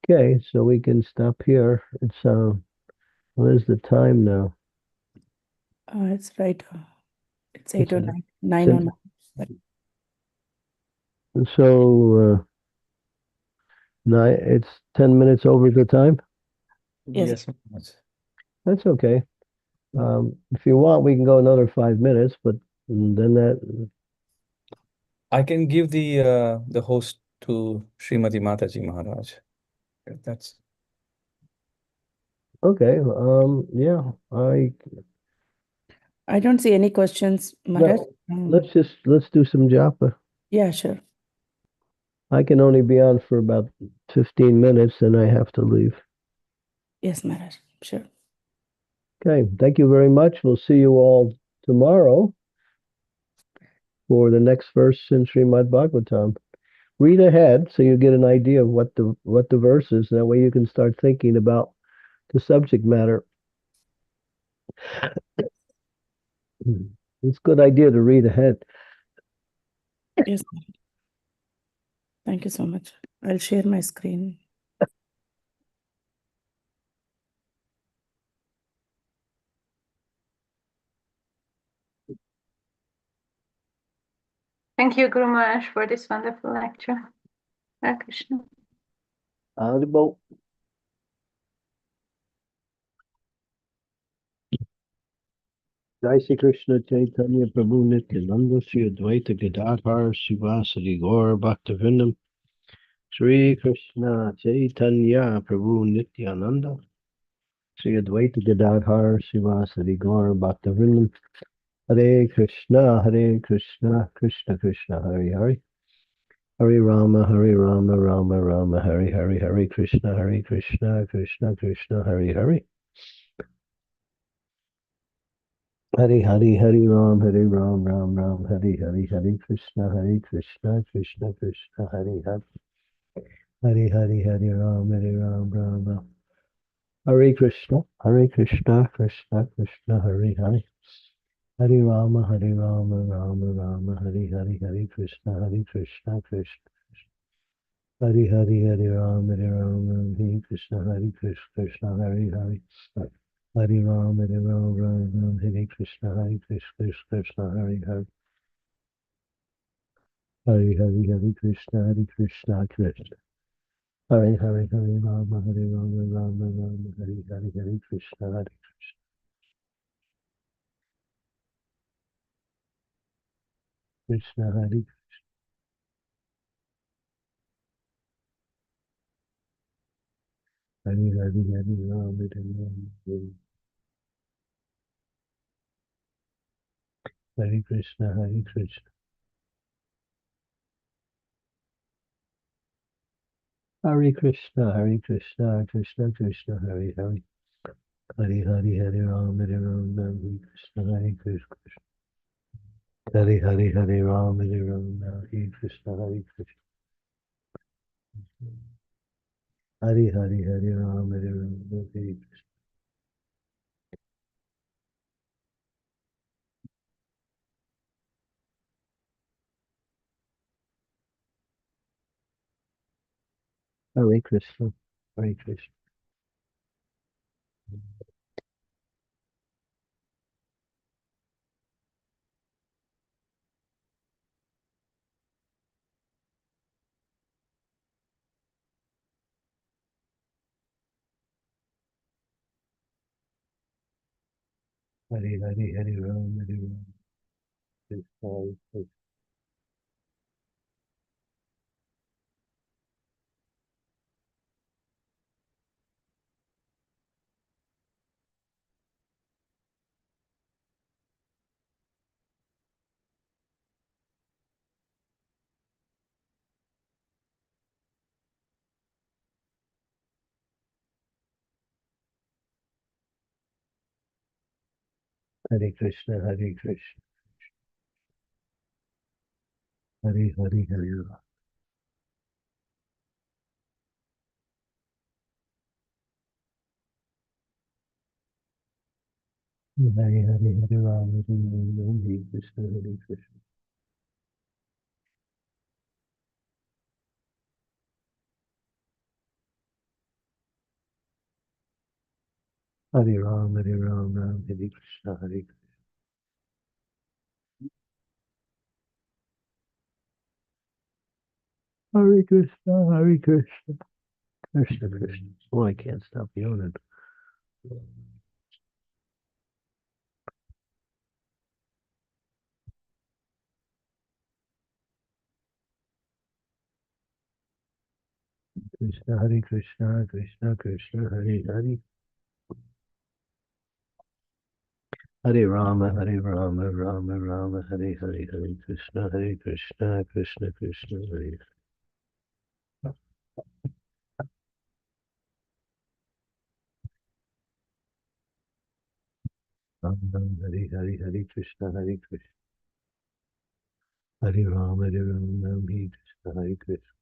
Okay, so we can stop here. It's what is the time now? It's right. It's It's 8:09, 9:09. So it's 10 minutes over the time. Yes. That's okay. If you want, we can go another 5 minutes, but then that. I can give the host to Srimati Mataji Maharaj. That's Okay. Yeah. I don't see any questions, Maharaj. Let's do some japa. Yeah, sure. I can only be on for about 15 minutes, and I have to leave. Yes, Maharaj. Sure. Okay. Thank you very much. We'll see you all tomorrow for the next verse in Srimad Bhagavatam. Read ahead so you get an idea of what the verse is. That way you can start thinking about the subject matter. It's a good idea to read ahead. Yes. Thank you so much. I'll share my screen. Thank you, Guru Maharaj, for this wonderful lecture. Hare Krishna. Audible. Jai Shri Krishna Chaitanya Prabhu Nityananda Sri Advaita Gadadhar Sivasadi Gaur Bhaktivinoda Sri Krishna Chaitanya Prabhu Nityananda Sri Advaita Gadadhar Sivasadi Gaur Bhaktivinoda Hare Krishna Krishna Krishna Hare Hare Hare Rama Rama Rama Hare Hare Hare Krishna Krishna Krishna Hare Hare Hare Ram Ram Hare Krishna Krishna Krishna Hare Hare Hare Ram Ram Hare Krishna Krishna Krishna Hare Hare Hare Rama Rama Hare Krishna Krishna Hare Ram Hare Krishna Krishna Hare Hare Hare Ram Hare Krishna Krishna Hare Hare Hare Krishna Krishna Hare Hare Rama Rama Hare Krishna Krishna Hare Hare Rama Hare Krishna Hare Krishna Krishna Krishna Hare Hare Hare Ram Hare Krishna Krishna Hare Hare Hare Ram, Hare Ram, Hare Krishna, Hare Krishna. Hare Hare Hare Ram, Hare Ram, Hare Krishna. Hare Krishna, Hare Krishna. Hare Hare Hare Ram, Hare Ram, Krishna, Hare Krishna. Hare Krishna, Hare Krishna. Hare Hare Hare Ram. Hare Hare Hare Ram, Hare Ram, Hare Krishna, Hare Krishna. Hare Ram, Hare Ram, Ram Hare Krishna, Hare Krishna. Hare Krishna, Hare Krishna. Krishna Krishna. Oh, I can't stop yawning. Krishna, Hare Krishna, Krishna Krishna, Hare Hare. Hare Rama, Hare Rama, Rama Rama, Hare Hare, Hare Krishna, Hare Krishna, Krishna Krishna, Hare Rama, Hare Hare, Hare Krishna, Hare Krishna. Hare Rama, Hare Rama, Hare Krishna, Hare Krishna.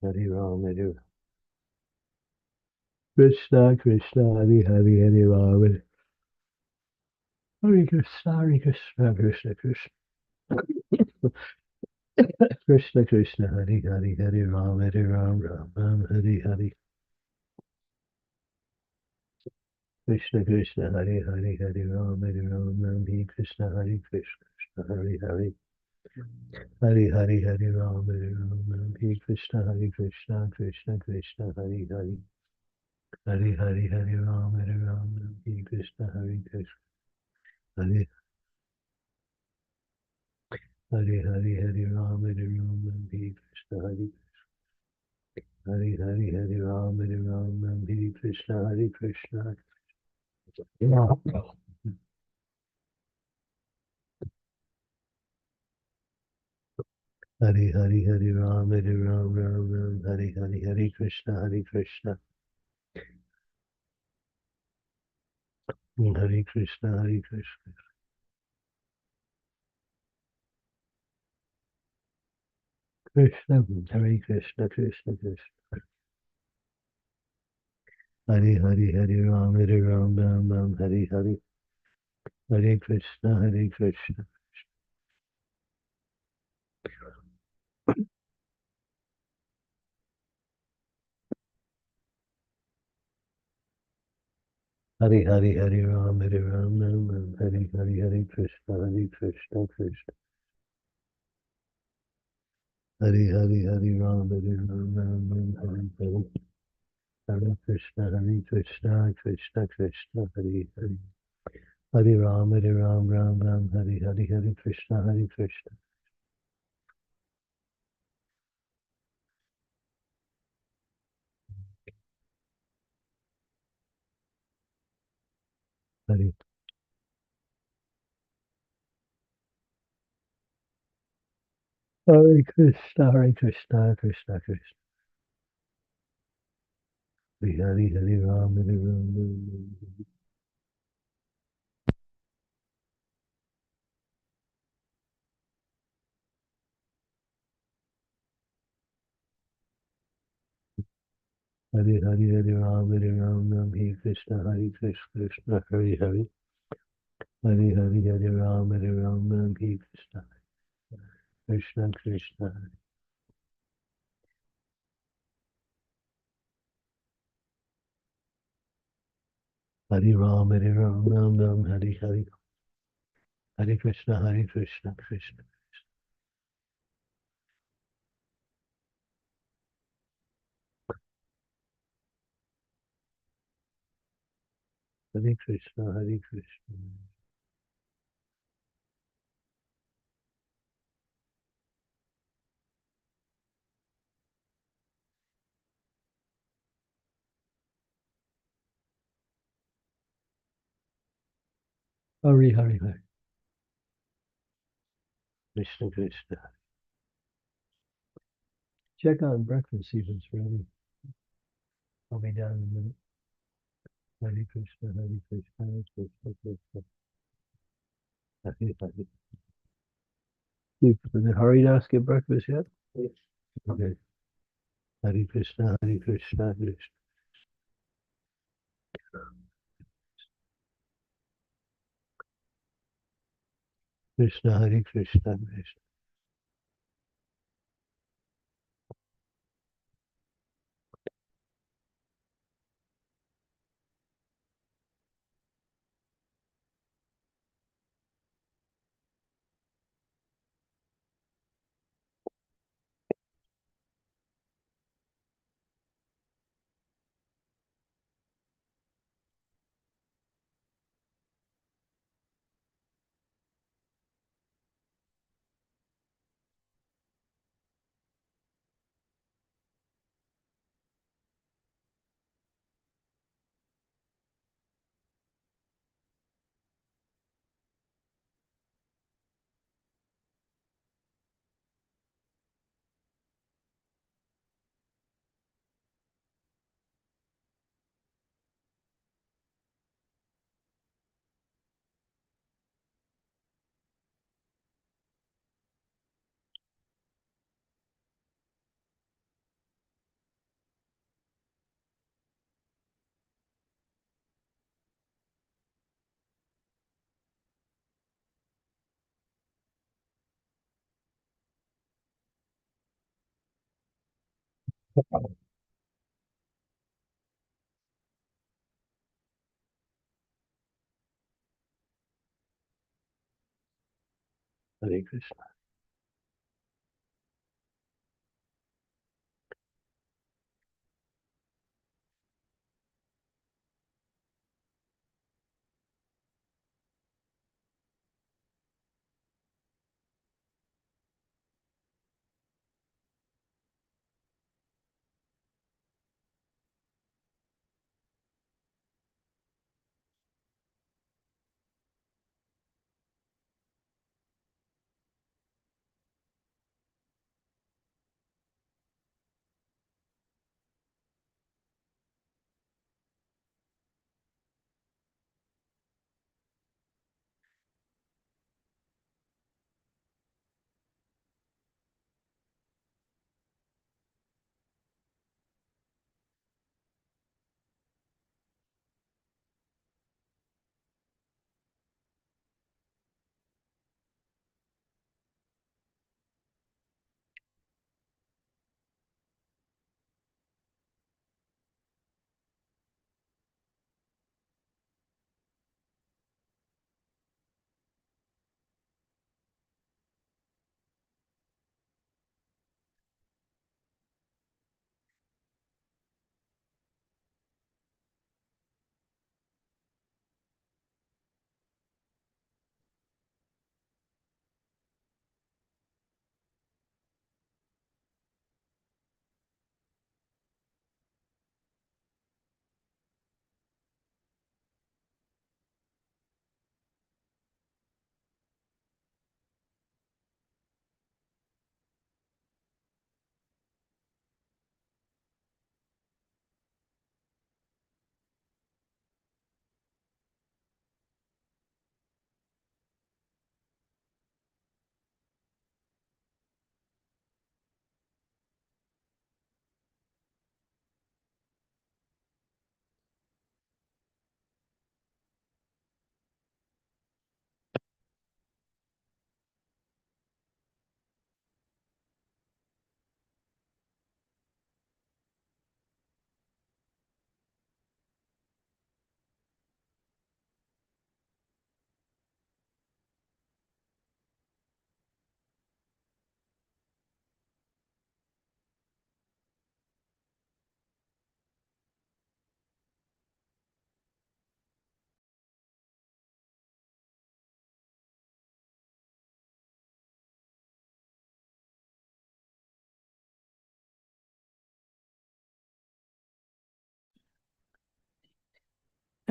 Hare Rama, Hare Krishna, Krishna, Hare Hare, Hare Rama. Hare Krishna, Hare Krishna, Krishna Krishna. Krishna Krishna, Hare Hare, Hare Rama, Hare Rama, Rama Hare Hare. Krishna Krishna, Hare Hare, Hare Rama, Hare Rama, Hare Krishna, Hare Krishna, Hare Hare. Hare Hare, Hare Rama, Hare Rama, Hare Krishna, Hare Krishna, Krishna Krishna, Hare Hare. Hare Hare, Hare Rama, Hare Rama, Hare Krishna, Hare Krishna. Hare Hare, Hare Rama, Hare Rama, Hare Krishna, Hare Hare Hare, Hare Rama, Hare Rama, Hare Krishna, Hare Krishna. Hare Hare, Hare Ram, Hare Ram, Ram Ram, Hare Hare, Hare Krishna, Hare Krishna. Hare Krishna, Hare Krishna. Krishna, Hare Krishna, Krishna Krishna. Hare Hare, Hare Ram, Hare Ram, Ram Ram, Hare Hare. Hare Krishna, Hare Krishna. Hare Hare, Hare Ram, Hare Ram, Ram Ram, Hare Hare, Hare Krishna, Hare Krishna, Krishna. Hare Hare, Hare Ram, Hare Ram, Ram Ram, Hare Hare. Hare Krishna, Hare Krishna, Krishna Krishna, Hare Hare. Hare Ram, Hare Ram, Ram Ram, Hare Hare, Hare Krishna, Hare Krishna. Hare Hare Krishna, Hare Krishna, Krishna Krishna. Hare Hare, Hare Ram, Hare Ram, Ram Ram. Hare Hare Ram Ram Hare Krishna Krishna Hare Hare Hare Ram Ram Hare Krishna Krishna Hare Ram Ram Ram Hare Hare Hare Krishna Krishna Hare Krishna Hare Krishna Hare Hare Krishna Krishna. Check on breakfast, see if it's ready. I'll be down in a minute. Hare Krishna Krishna Krishna. Hare Hare. Did Haridas get breakfast yet? Yes. Okay. Hare Krishna Krishna. Krishna Hare Krishna Krishna. Hare Krishna.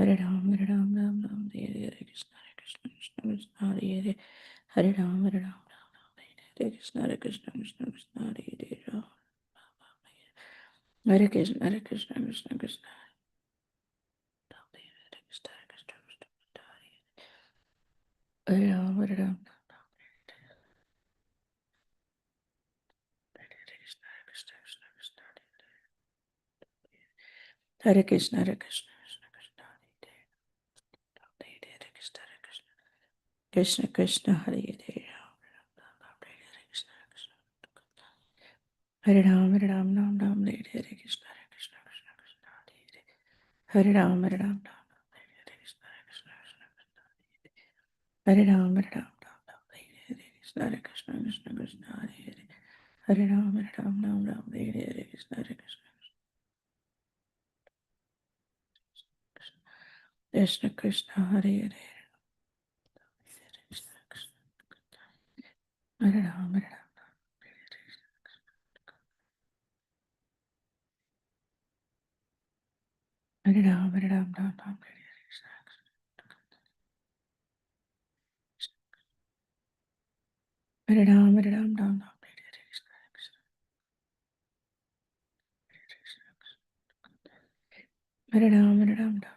Hare Ram, Ram, Ram, Hare Krishna, Krishna, Krishna, Hare Hare Ram, Ram, Ram, Hare Krishna, Krishna, Krishna, Hare Ram, Hare Krishna, Krishna, Krishna, Krishna, Hare Ram, Hare Ram, Hare Krishna, Hare Krishna, Krishna Krishna, Hare Hare, Hare Ram, Hare Ram, Ram Ram, Hare Hare Krishna, Krishna Krishna, Hare Ram, Hare Ram, Hare Krishna, Hare Ram, Hare Ram, Hare Krishna, Krishna Krishna, Hare Ram, Hare Ram, Ram Ram, Hare Hare Krishna, Krishna Krishna, Hare Hare, Hare Ram, Hare Ram, Hare Ram, Hare Ram, Ram Ram, Hare Krishna, Hare Ram, Hare Ram, Ram Ram, Hare Krishna, Hare Ram, Hare Ram, Ram